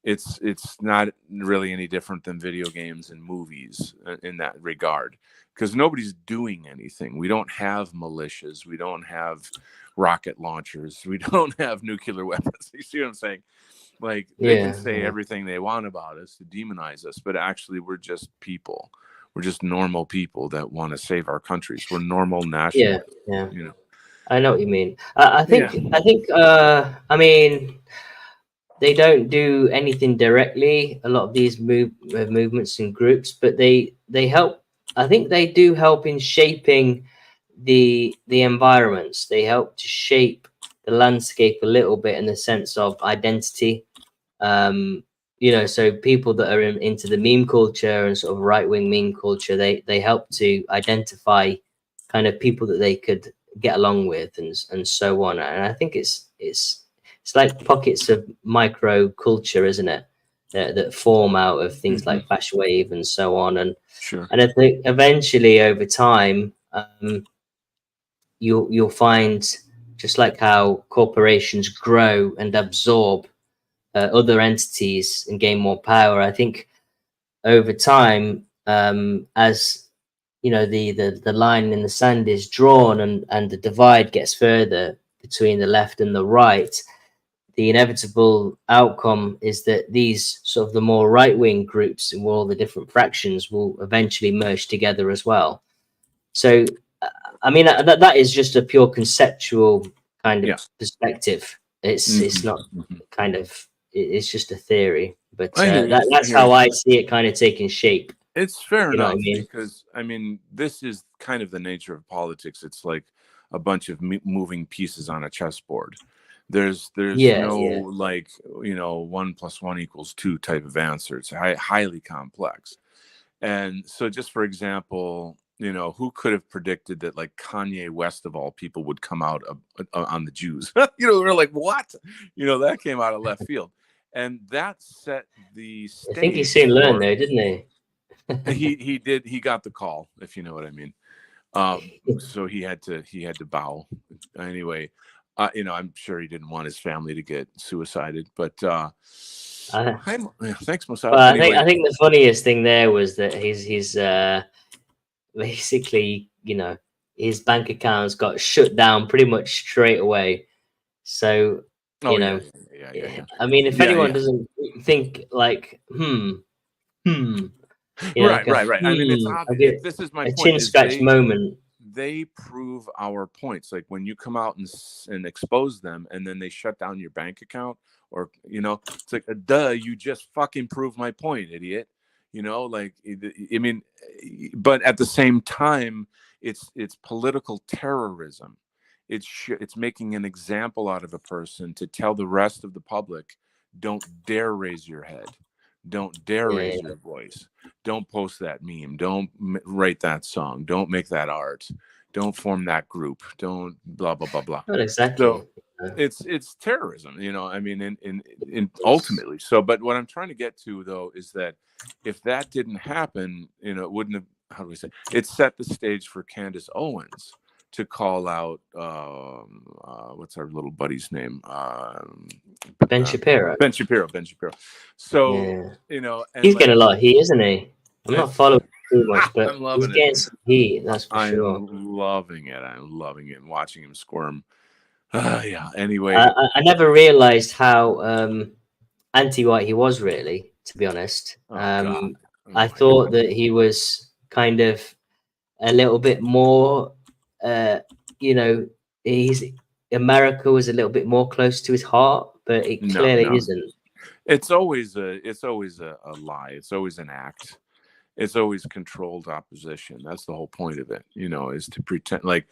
Speaker 2: It's not really any different than video games and movies in that regard, because nobody's doing anything. We don't have militias. We don't have rocket launchers. We don't have nuclear weapons. You see what I'm saying? Like, they can say everything they want about us to demonize us, but actually we're just people. We're just normal people that want to save our countries. We're normal nationalists.
Speaker 1: yeah.
Speaker 2: You know.
Speaker 1: I know what you mean. I think I mean, they don't do anything directly, a lot of these movements and groups, but they help. I think they do help in shaping the environments. They help to shape the landscape a little bit, in the sense of identity. You know, so people that are into the meme culture and sort of right-wing meme culture, they help to identify kind of people that they could get along with, and so on. And I think it's like pockets of micro culture, isn't it, that form out of things like Fash Wave and so on. And
Speaker 2: sure.
Speaker 1: And I think eventually, over time, you'll find, just like how corporations grow and absorb other entities and gain more power. I think over time, as you know, the line in the sand is drawn, and the divide gets further between the left and the right, the inevitable outcome is that these sort of the more right-wing groups and all the different fractions will eventually merge together as well. So, I mean, that is just a pure conceptual kind of perspective. It's not kind of, it's just a theory, but
Speaker 2: I hear you.
Speaker 1: that's how I see it kind of taking shape.
Speaker 2: It's fair
Speaker 1: You know what I
Speaker 2: enough,
Speaker 1: mean?
Speaker 2: because I mean, this is kind of the nature of politics. It's like a bunch of moving pieces on a chessboard. There's
Speaker 1: Yeah,
Speaker 2: no
Speaker 1: yeah.
Speaker 2: like, you know, 1 + 1 = 2 type of answer. It's highly complex. And so, just for example, you know, who could have predicted that like Kanye West of all people would come out on the Jews? You know, we're like, what? You know, that came out of left field, and that set the
Speaker 1: I think he
Speaker 2: stage
Speaker 1: soon learned,
Speaker 2: for.
Speaker 1: though, didn't he?
Speaker 2: He did. He got the call, if you know what I mean. So he had to bow. Anyway, you know, I'm sure he didn't want his family to get suicided, but
Speaker 1: Uh,
Speaker 2: thanks, Mossad.
Speaker 1: well,
Speaker 2: Anyway,
Speaker 1: I think the funniest thing there was that he's basically, you know, his bank accounts got shut down pretty much straight away. So,
Speaker 2: oh
Speaker 1: you
Speaker 2: yeah,
Speaker 1: know,
Speaker 2: yeah.
Speaker 1: I mean, if
Speaker 2: Yeah,
Speaker 1: anyone
Speaker 2: yeah.
Speaker 1: doesn't think like, you know, like
Speaker 2: Right,
Speaker 1: a
Speaker 2: right, right. I mean, it's
Speaker 1: I
Speaker 2: obvious.
Speaker 1: get
Speaker 2: This is my
Speaker 1: a
Speaker 2: point.
Speaker 1: chin
Speaker 2: Is
Speaker 1: scratch moment.
Speaker 2: they prove our points. Like when you come out and expose them, and then they shut down your bank account, or you know, it's like, duh, you just fucking proved my point, idiot. You know, like I mean, but at the same time, it's political terrorism. It's making an example out of a person to tell the rest of the public, don't dare raise your head, don't dare
Speaker 1: Yeah,
Speaker 2: raise your voice, don't post that meme, don't write that song, don't make that art, don't form that group, don't blah blah blah blah.
Speaker 1: not exactly.
Speaker 2: So it's terrorism, you know. I mean, in ultimately. So, but what I'm trying to get to though is that if that didn't happen, you know, it wouldn't have. How do we say? It set the stage for Candace Owens to call out what's our little buddy's name?
Speaker 1: Ben Shapiro.
Speaker 2: Ben Shapiro. Ben Shapiro. So
Speaker 1: Yeah,
Speaker 2: you know, and
Speaker 1: he's
Speaker 2: like
Speaker 1: getting a lot of heat, isn't he? I'm not
Speaker 2: it's,
Speaker 1: following too much, but
Speaker 2: I'm
Speaker 1: he's
Speaker 2: loving it.
Speaker 1: getting some heat. That's for sure.
Speaker 2: I'm loving it. I'm loving it. And watching him squirm. Yeah. Anyway.
Speaker 1: I never realized how anti-white he was, really, to be honest.
Speaker 2: Oh God. Oh
Speaker 1: I
Speaker 2: my God.
Speaker 1: thought that he was kind of a little bit more, you know, he's America was a little bit more close to his heart, but it
Speaker 2: No,
Speaker 1: clearly
Speaker 2: no.
Speaker 1: isn't.
Speaker 2: It's always a lie. It's always an act. It's always controlled opposition. That's the whole point of it, you know, is to pretend like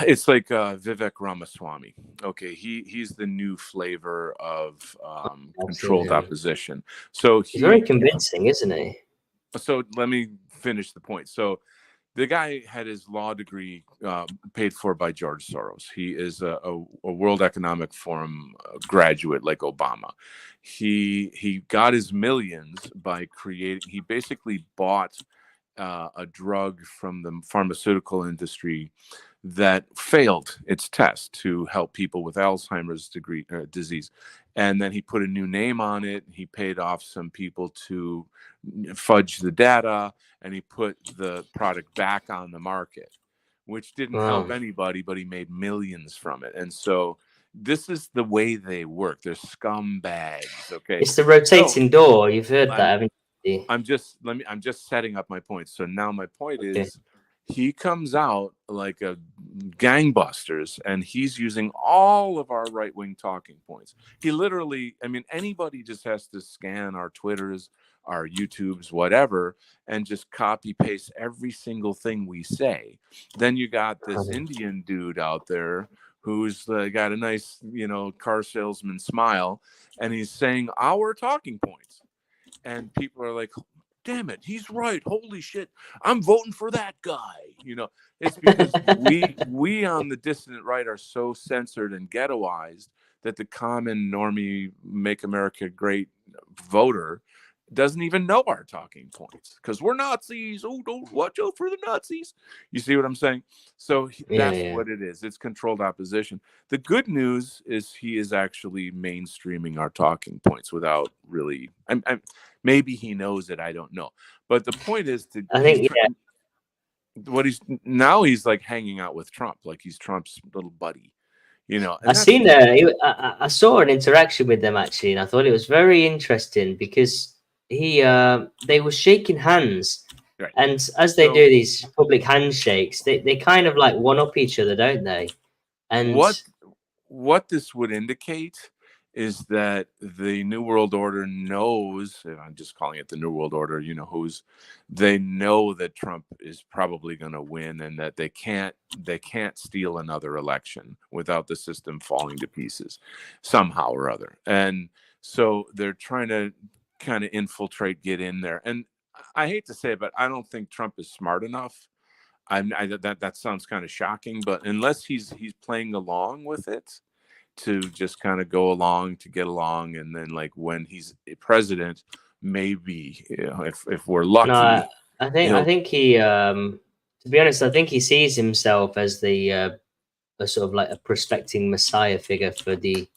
Speaker 2: it's like Vivek Ramaswamy. Okay, he's the new flavor of
Speaker 1: I've seen
Speaker 2: controlled
Speaker 1: him.
Speaker 2: opposition. So
Speaker 1: He's very convincing, isn't he?
Speaker 2: so let me finish the point. So the guy had his law degree paid for by George Soros. He is a World Economic Forum graduate, like Obama. He got his millions by creating. He basically bought a drug from the pharmaceutical industry that failed its test to help people with Alzheimer's disease. And then he put a new name on it. He paid off some people to fudge the data, and he put the product back on the market, which didn't help
Speaker 1: Wow.
Speaker 2: anybody, but he made millions from it. And so this is the way they work. They're scumbags. Okay.
Speaker 1: It's the
Speaker 2: So
Speaker 1: rotating door. You've heard that,
Speaker 2: I'm
Speaker 1: haven't you?
Speaker 2: I'm just setting up my point. So now my point
Speaker 1: Okay.
Speaker 2: is he comes out like a gangbusters, and he's using all of our right-wing talking points. He literally, I mean, anybody just has to scan our Twitters, our YouTubes, whatever, and just copy paste every single thing we say. Then you got this Indian dude out there who's got a nice, you know, car salesman smile, and he's saying our talking points. And people are like, damn it, he's right, holy shit, I'm voting for that guy. You know, it's because we on the dissident right are so censored and ghettoized that the common normie make America great voter doesn't even know our talking points because we're Nazis. Oh, don't watch out for the Nazis. You see what I'm saying? So
Speaker 1: Yeah,
Speaker 2: that's
Speaker 1: yeah.
Speaker 2: what it is. It's controlled opposition. The good news is he is actually mainstreaming our talking points without really. Maybe he knows it. I don't know. But the point is
Speaker 1: I think, yeah.
Speaker 2: he's like hanging out with Trump, like he's Trump's little buddy, you know. And
Speaker 1: I
Speaker 2: that's
Speaker 1: seen I saw an interaction with them actually, and I thought it was very interesting because they were shaking hands,
Speaker 2: right.
Speaker 1: and as they
Speaker 2: So
Speaker 1: do these public handshakes, they kind of like one up each other, don't they? And
Speaker 2: what this would indicate is that the New World Order knows, and I'm just calling it the New World Order, you know, they know that Trump is probably going to win, and that they can't steal another election without the system falling to pieces somehow or other. And so they're trying to kind of infiltrate, get in there. And I hate to say it, but I don't think Trump is smart enough. That sounds kind of shocking, but unless he's playing along with it to just kind of go along to get along, and then like when he's president, maybe, you know, if we're
Speaker 1: no,
Speaker 2: lucky,
Speaker 1: I
Speaker 2: he'll.
Speaker 1: think he to be honest, I think he sees himself as the a sort of like a prospecting messiah figure for the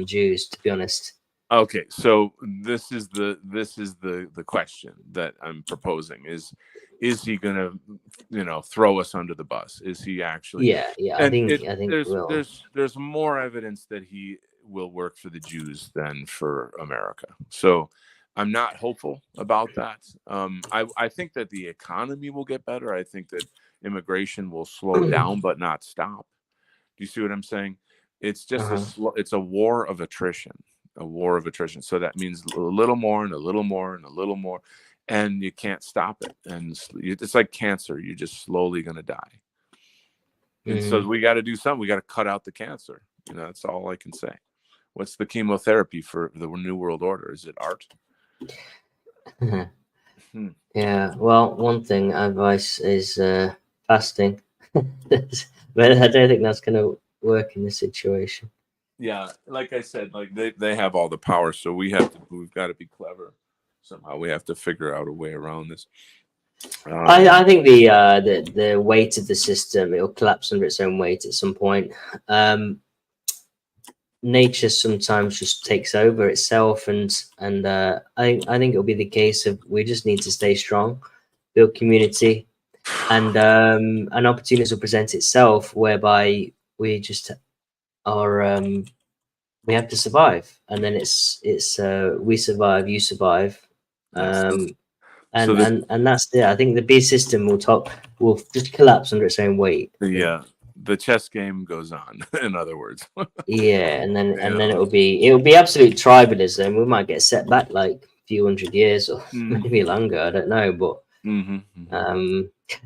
Speaker 1: Jews. To be honest.
Speaker 2: Okay, so this is the question that I'm proposing is he gonna, you know, throw us under the bus? Is he actually?
Speaker 1: Yeah,
Speaker 2: And
Speaker 1: I think he will.
Speaker 2: there's more evidence that he will work for the Jews than for America. So I'm not hopeful about that. I think that the economy will get better. I think that immigration will slow down but not stop. Do you see what I'm saying? It's just it's a war of attrition, a war of attrition. So that means a little more and a little more and a little more, and you can't stop it. And it's like cancer. You're just slowly going to die. And so we got to do something. We got to cut out the cancer. You know, that's all I can say. What's the chemotherapy for the New World Order? Is it art?
Speaker 1: Yeah. Well, one thing advice is fasting, but I don't think that's going to work in this situation.
Speaker 2: Yeah, like I said, like they have all the power, so we've got to be clever somehow. We have to figure out a way around this.
Speaker 1: I think the weight of the system, it'll collapse under its own weight at some point. Nature sometimes just takes over itself, and I think it'll be the case of we just need to stay strong, build community, and an opportunity will present itself whereby we just are we have to survive, and then it's we survive, you survive. And that's it. I think the B system will just collapse under its own weight.
Speaker 2: The chess game goes on. In other words.
Speaker 1: Yeah, and then it'll be absolute tribalism. We might get set back like a few hundred years or maybe longer. I don't know, but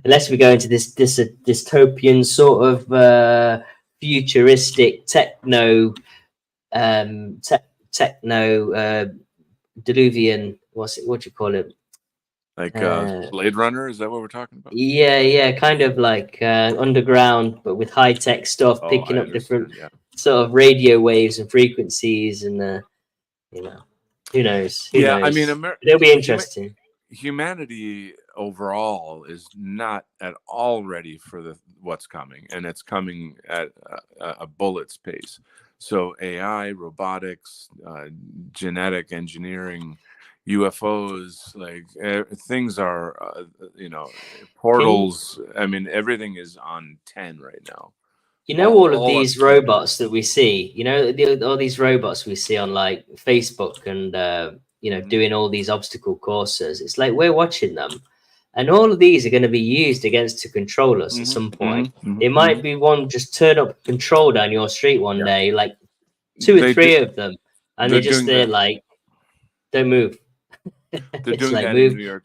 Speaker 1: unless we go into this dystopian sort of futuristic techno diluvian. What do you call it?
Speaker 2: Like Blade Runner, is that what we're talking about?
Speaker 1: Yeah, kind of like underground, but with high tech stuff, picking up different sort of radio waves and frequencies, and you know, who knows? Who knows?
Speaker 2: I mean,
Speaker 1: it'll be interesting.
Speaker 2: Humanity overall is not at all ready for what's coming, and it's coming at a bullet's pace. So AI, robotics, genetic engineering, UFOs, like things are, portals. I mean, everything is on 10 right now.
Speaker 1: You know, all of these robots that we see, you know, all these robots we see on like Facebook and, doing all these obstacle courses. It's like we're watching them. And all of these are going to be used against to control us at some point. It might be one just turn up control down your street one day, like two or three of them. And they're like, don't move.
Speaker 2: They're doing that in New York.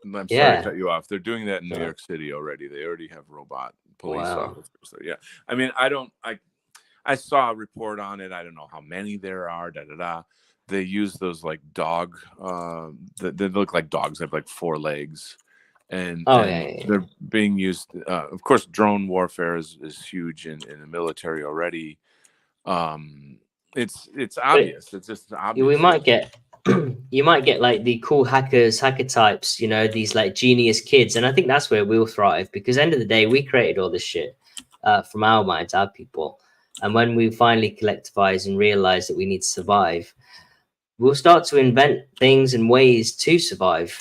Speaker 2: I'm sorry to cut you off. They're doing that in New York City already. They already have robot police officers. So, yeah. I mean, I saw a report on it. I don't know how many there are. They use those like dog. They look like dogs. They have like 4 legs, and they're being used. Of course, drone warfare is huge in the military already. It's obvious. It's just obvious.
Speaker 1: We might get. You might get like the cool hacker types, you know, these like genius kids, and I think that's where we'll thrive, because end of the day we created all this shit from our minds, our people, and when we finally collectivize and realize that we need to survive, we'll start to invent things and ways to survive.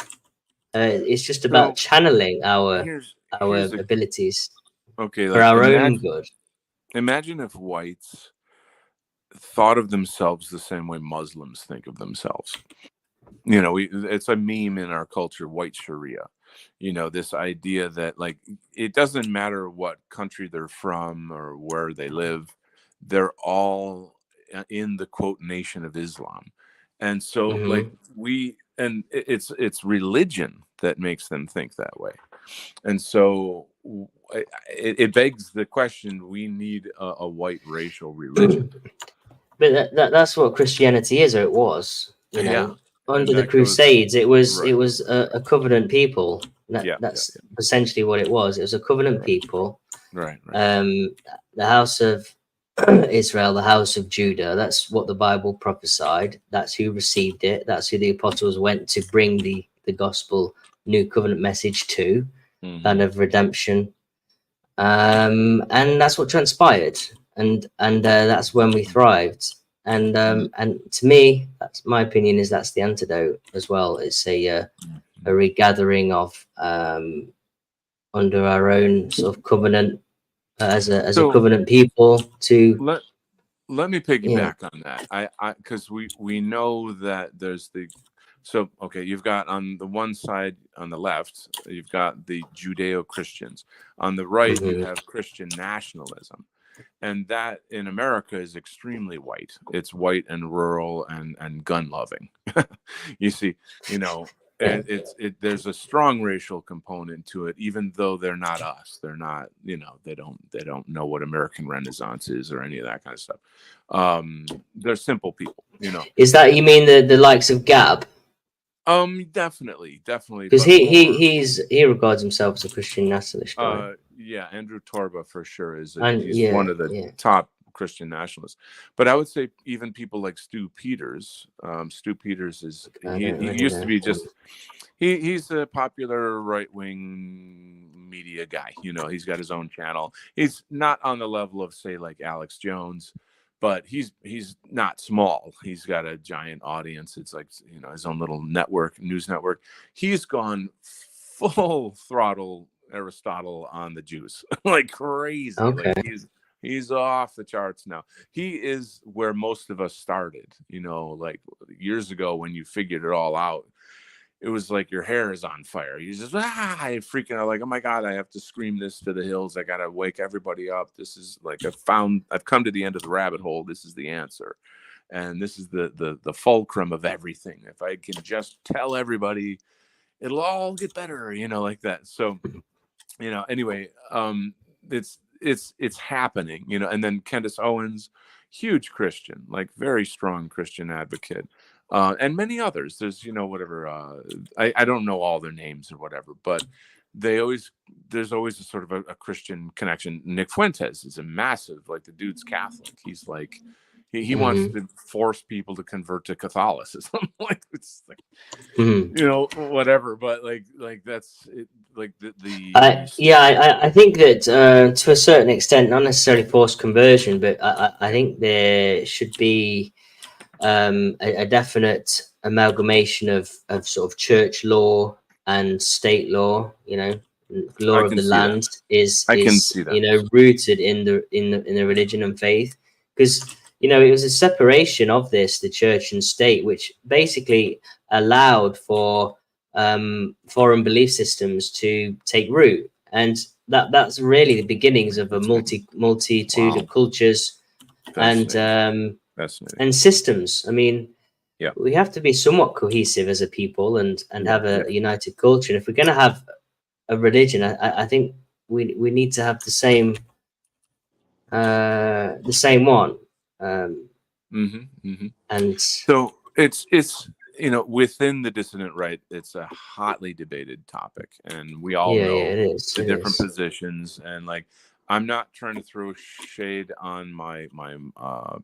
Speaker 1: It's just about
Speaker 2: So
Speaker 1: channeling our
Speaker 2: here's the
Speaker 1: abilities
Speaker 2: okay,
Speaker 1: for
Speaker 2: like
Speaker 1: our own good.
Speaker 2: imagine if whites thought of themselves the same way Muslims think of themselves. You know, it's a meme in our culture, white Sharia. You know, this idea that like it doesn't matter what country they're from or where they live, they're all in the quote nation of Islam. And so like
Speaker 1: Hmm.
Speaker 2: it's religion that makes them think that way. And so it begs the question, we need a white racial religion.
Speaker 1: But that's what Christianity is, or it was. You
Speaker 2: Yeah.
Speaker 1: know,
Speaker 2: And
Speaker 1: under the
Speaker 2: that goes
Speaker 1: Crusades, it
Speaker 2: right.
Speaker 1: was a covenant people.
Speaker 2: Yeah, yeah,
Speaker 1: That's essentially what it was. It was a covenant
Speaker 2: right,
Speaker 1: people.
Speaker 2: right, right.
Speaker 1: The house of Israel, the house of Judah. That's what the Bible prophesied. That's who received it. That's who the apostles went to bring the gospel, new covenant message to,
Speaker 2: Hmm.
Speaker 1: kind of redemption. And that's what transpired, and that's when we thrived. And to me, that's my opinion, is that's the antidote as well. It's a regathering of under our own sort of covenant, as a
Speaker 2: So
Speaker 1: covenant people to,
Speaker 2: let let me
Speaker 1: yeah.
Speaker 2: piggyback on that. I because we know that there's the so okay, you've got on the one side on the left, you've got the Judeo-Christians. On the right, you
Speaker 1: Hmm.
Speaker 2: have Christian nationalism. And that in America is extremely white. It's white and rural and gun loving. You see, you know,
Speaker 1: Yeah.
Speaker 2: and there's a strong racial component to it, even though they're not us. They're not, you know, they don't know what American Renaissance is or any of that kind of stuff. They're simple people, you know.
Speaker 1: Is that, you mean the likes of Gab?
Speaker 2: Definitely,
Speaker 1: Because
Speaker 2: but more
Speaker 1: he regards himself as a Christian nationalist, right?
Speaker 2: Yeah, Andrew Torba for sure
Speaker 1: And
Speaker 2: he's one
Speaker 1: yeah,
Speaker 2: of the
Speaker 1: yeah.
Speaker 2: top Christian nationalists. But I would say even people like Stu Peters. Stu Peters is
Speaker 1: I don't
Speaker 2: he
Speaker 1: really
Speaker 2: used to
Speaker 1: know
Speaker 2: be
Speaker 1: him.
Speaker 2: just he's a popular right wing media guy. You know, he's got his own channel. He's not on the level of say like Alex Jones, but he's not small. He's got a giant audience. It's like, you know, his own little news network. He's gone full throttle Aristotle on the Jews like crazy.
Speaker 1: Okay.
Speaker 2: Like he's off the charts now. He is where most of us started, you know, like years ago when you figured it all out. It was like your hair is on fire. You just freaking out like, oh my God, I have to scream this to the hills. I gotta wake everybody up. This is like I've come to the end of the rabbit hole. This is the answer. And this is the fulcrum of everything. If I can just tell everybody, it'll all get better, you know, like that. So, you know, anyway, it's happening, you know. And then Candace Owens, huge Christian, like very strong Christian advocate, and many others. There's, you know, whatever, I don't know all their names or whatever, but there's always a sort of a Christian connection. Nick Fuentes is a massive, like, the dude's Catholic. He's like he wants
Speaker 1: Hmm.
Speaker 2: to force people to convert to Catholicism. Like, it's like,
Speaker 1: Hmm.
Speaker 2: you know, whatever, but like that's it, like
Speaker 1: I think that to a certain extent, not necessarily forced conversion, but I think there should be a definite amalgamation of sort of church law and state law. You know, law
Speaker 2: I
Speaker 1: of
Speaker 2: can
Speaker 1: the
Speaker 2: see that.
Speaker 1: land is
Speaker 2: I can
Speaker 1: is
Speaker 2: see that.
Speaker 1: you know, rooted in the religion and faith, because you know it was a separation of this, the church and state, which basically allowed for foreign belief systems to take root, and that's really the beginnings of a
Speaker 2: Fascinating.
Speaker 1: multitude of
Speaker 2: Wow.
Speaker 1: cultures and
Speaker 2: Fascinating.
Speaker 1: um,
Speaker 2: Fascinating.
Speaker 1: and systems. I mean,
Speaker 2: Yeah.
Speaker 1: we have to be somewhat cohesive as a people and
Speaker 2: Yeah.
Speaker 1: have a
Speaker 2: Yeah.
Speaker 1: united culture. And if we're going to have a religion, I think we need to have the same one. Um,
Speaker 2: Mm-hmm. Mm-hmm.
Speaker 1: and
Speaker 2: So it's you know, within the dissident right, it's a hotly debated topic, and we all
Speaker 1: yeah, yeah,
Speaker 2: know
Speaker 1: it is.
Speaker 2: the
Speaker 1: It
Speaker 2: different
Speaker 1: is.
Speaker 2: positions. And like, I'm not trying to throw shade on my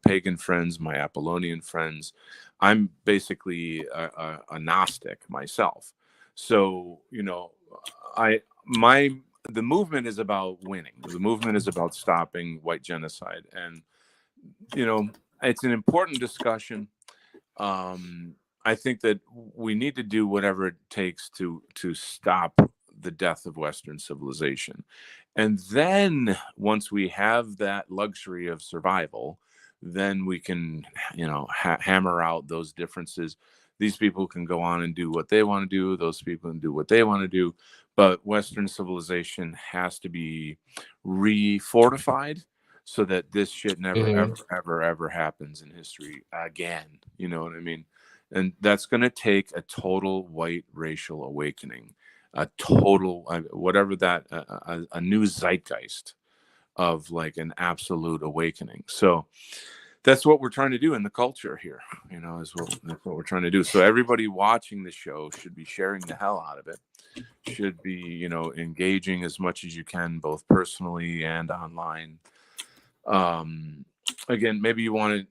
Speaker 2: pagan friends, my Apollonian friends. I'm basically a Gnostic myself. So, you know, I my the movement is about winning. The movement is about stopping white genocide, and you know, it's an important discussion. um I think that we need to do whatever it takes to stop the death of Western civilization. And then once we have that luxury of survival, then we can, hammer out those differences. These people can go on and do what they want to do. Those people can do what they want to do. But Western civilization has to be refortified so that this shit never, ever, ever, ever happens in history again. You know what I mean? And that's going to take a total white racial awakening, a total, whatever that, a new zeitgeist of like an absolute awakening. So that's what we're trying to do in the culture here, that's what we're trying to do. So everybody watching the show should be sharing the hell out of it, should be, engaging as much as you can, both personally and online. Again, maybe you want to,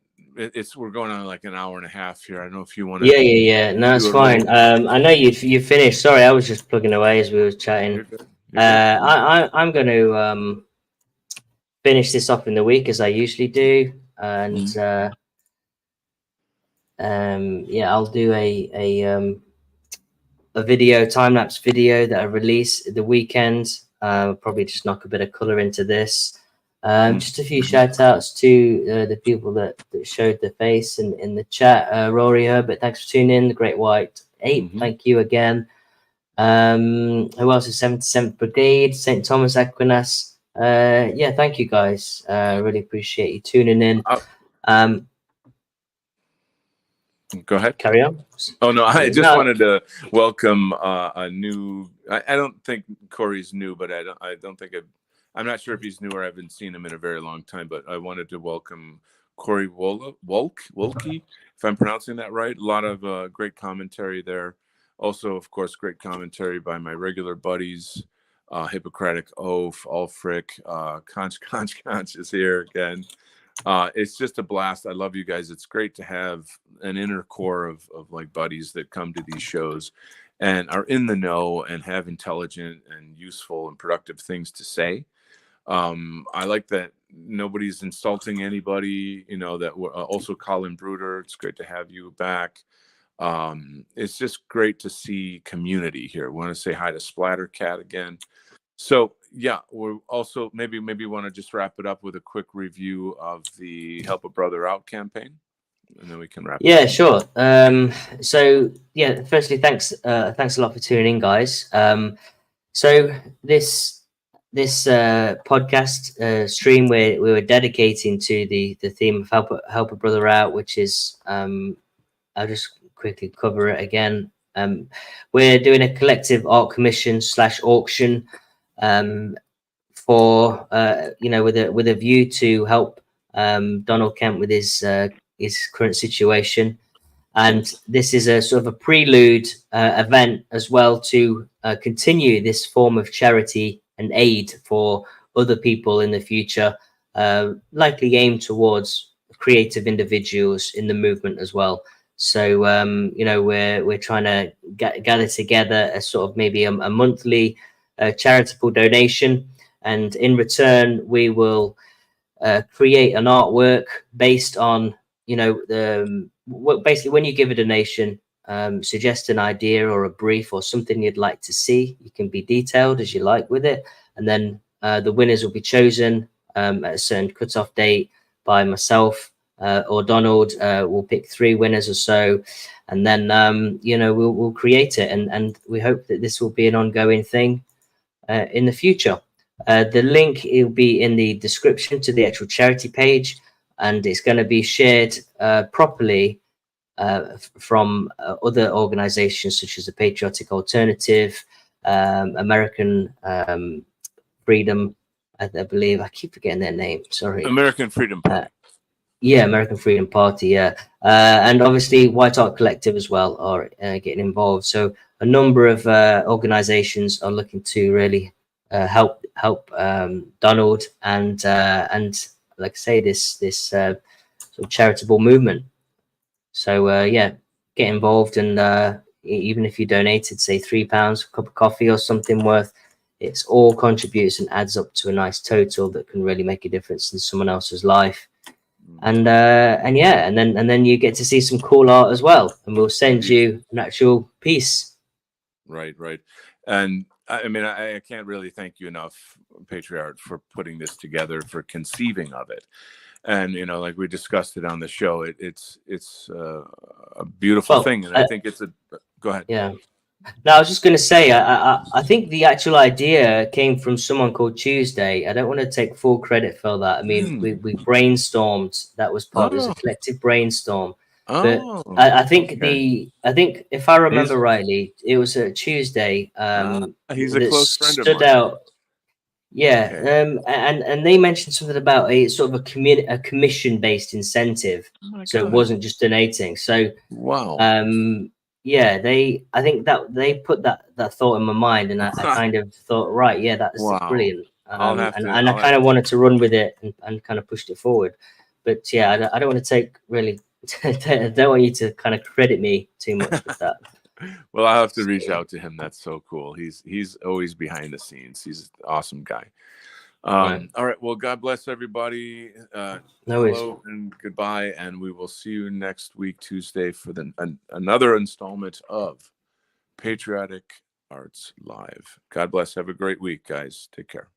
Speaker 2: we're going on like an hour and a half here. I don't know if you want to.
Speaker 1: Yeah. No, it's fine. I know you finished. Sorry, I was just plugging away as we were chatting.
Speaker 2: You're good.
Speaker 1: I'm going to finish this off in the week as I usually do, and I'll do a video, time-lapse video that I release the weekend. Probably just knock a bit of color into this. Just a few shout outs to the people that showed their face in the chat. Rory Herbert, thanks for tuning in. The Great White Ape, thank you again. Who else is 77th Brigade? St. Thomas Aquinas. Thank you guys. Really appreciate you tuning in.
Speaker 2: Go ahead.
Speaker 1: Carry on.
Speaker 2: Oh no, I just wanted to welcome a new. I don't think Corey's new, but I don't think I'm not sure if he's new or I haven't seen him in a very long time. But I wanted to welcome Corey Wolke, if I'm pronouncing that right. A lot of great commentary there. Also, of course, great commentary by my regular buddies, Hippocratic Oath, Ulfric, Conch is here again. It's just a blast. I love you guys. It's great to have an inner core of like buddies that come to these shows and are in the know and have intelligent and useful and productive things to say. I like that nobody's insulting anybody, that also Colin Bruder. It's great to have you back. It's just great to see community here. We want to say hi to Splattercat again. So yeah, we're also maybe want to just wrap it up with a quick review of the Help a Brother Out campaign, and then we can wrap.
Speaker 1: Yeah, sure. So yeah, firstly, thanks a lot for tuning in, guys. So this podcast stream we were dedicating to the theme of help a brother out, which is I'll just quickly cover it again. We're doing a collective art commission / auction for with a view to help Donald Kemp with his current situation, and this is a sort of a prelude event as well to continue this form of charity and aid for other people in the future, likely aimed towards creative individuals in the movement as well. So we're trying to gather together a sort of maybe a monthly charitable donation, and in return we will create an artwork based on basically when you give a donation, suggest an idea or a brief or something you'd like to see. You can be detailed as you like with it, and then the winners will be chosen at a certain cutoff date by myself or Donald. We'll pick 3 winners or so, and then we'll create it, and we hope that this will be an ongoing thing in the future. The link will be in the description to the actual charity page, and it's going to be shared properly from other organizations such as the Patriotic Alternative, American Freedom, I believe. I keep forgetting their name. Sorry.
Speaker 2: American Freedom Party.
Speaker 1: American Freedom Party. And obviously White Art Collective as well are getting involved. So a number of organizations are looking to really help Donald and like I say, this sort of charitable movement. So get involved, and even if you donated, say £3, a cup of coffee or something worth, it's all contributes and adds up to a nice total that can really make a difference in someone else's life. and yeah, and then you get to see some cool art as well, and we'll send you an actual piece.
Speaker 2: Right. And I mean, I can't really thank you enough, PatriArt, for putting this together, for conceiving of it. And, you know, like we discussed it on the show, it's a beautiful thing. And I think it's go ahead.
Speaker 1: Yeah. No, I was just going to say, I think the actual idea came from someone called Tuesday. I don't want to take full credit for that. I mean, we brainstormed. That was part. It was a collective brainstorm. But I think I think if I remember rightly, it was a Tuesday
Speaker 2: he's a
Speaker 1: that
Speaker 2: close friend of
Speaker 1: stood
Speaker 2: mine.
Speaker 1: out. Yeah, and they mentioned something about a sort of a commission based incentive, so it wasn't just donating. So
Speaker 2: wow.
Speaker 1: Yeah, I think that they put that thought in my mind, and I kind of thought, right, yeah, that's brilliant. And I kind of wanted to run with it and kind of pushed it forward. But yeah, I don't want to take really, I don't want you to kind of credit me too much with that.
Speaker 2: Well, I'll have to reach out to him. That's so cool. He's always behind the scenes. He's an awesome guy.
Speaker 1: Right.
Speaker 2: All right. Well, God bless everybody.
Speaker 1: No
Speaker 2: Hello and goodbye. And we will see you next week, Tuesday, for another installment of Patriotic Arts Live. God bless. Have a great week, guys. Take care.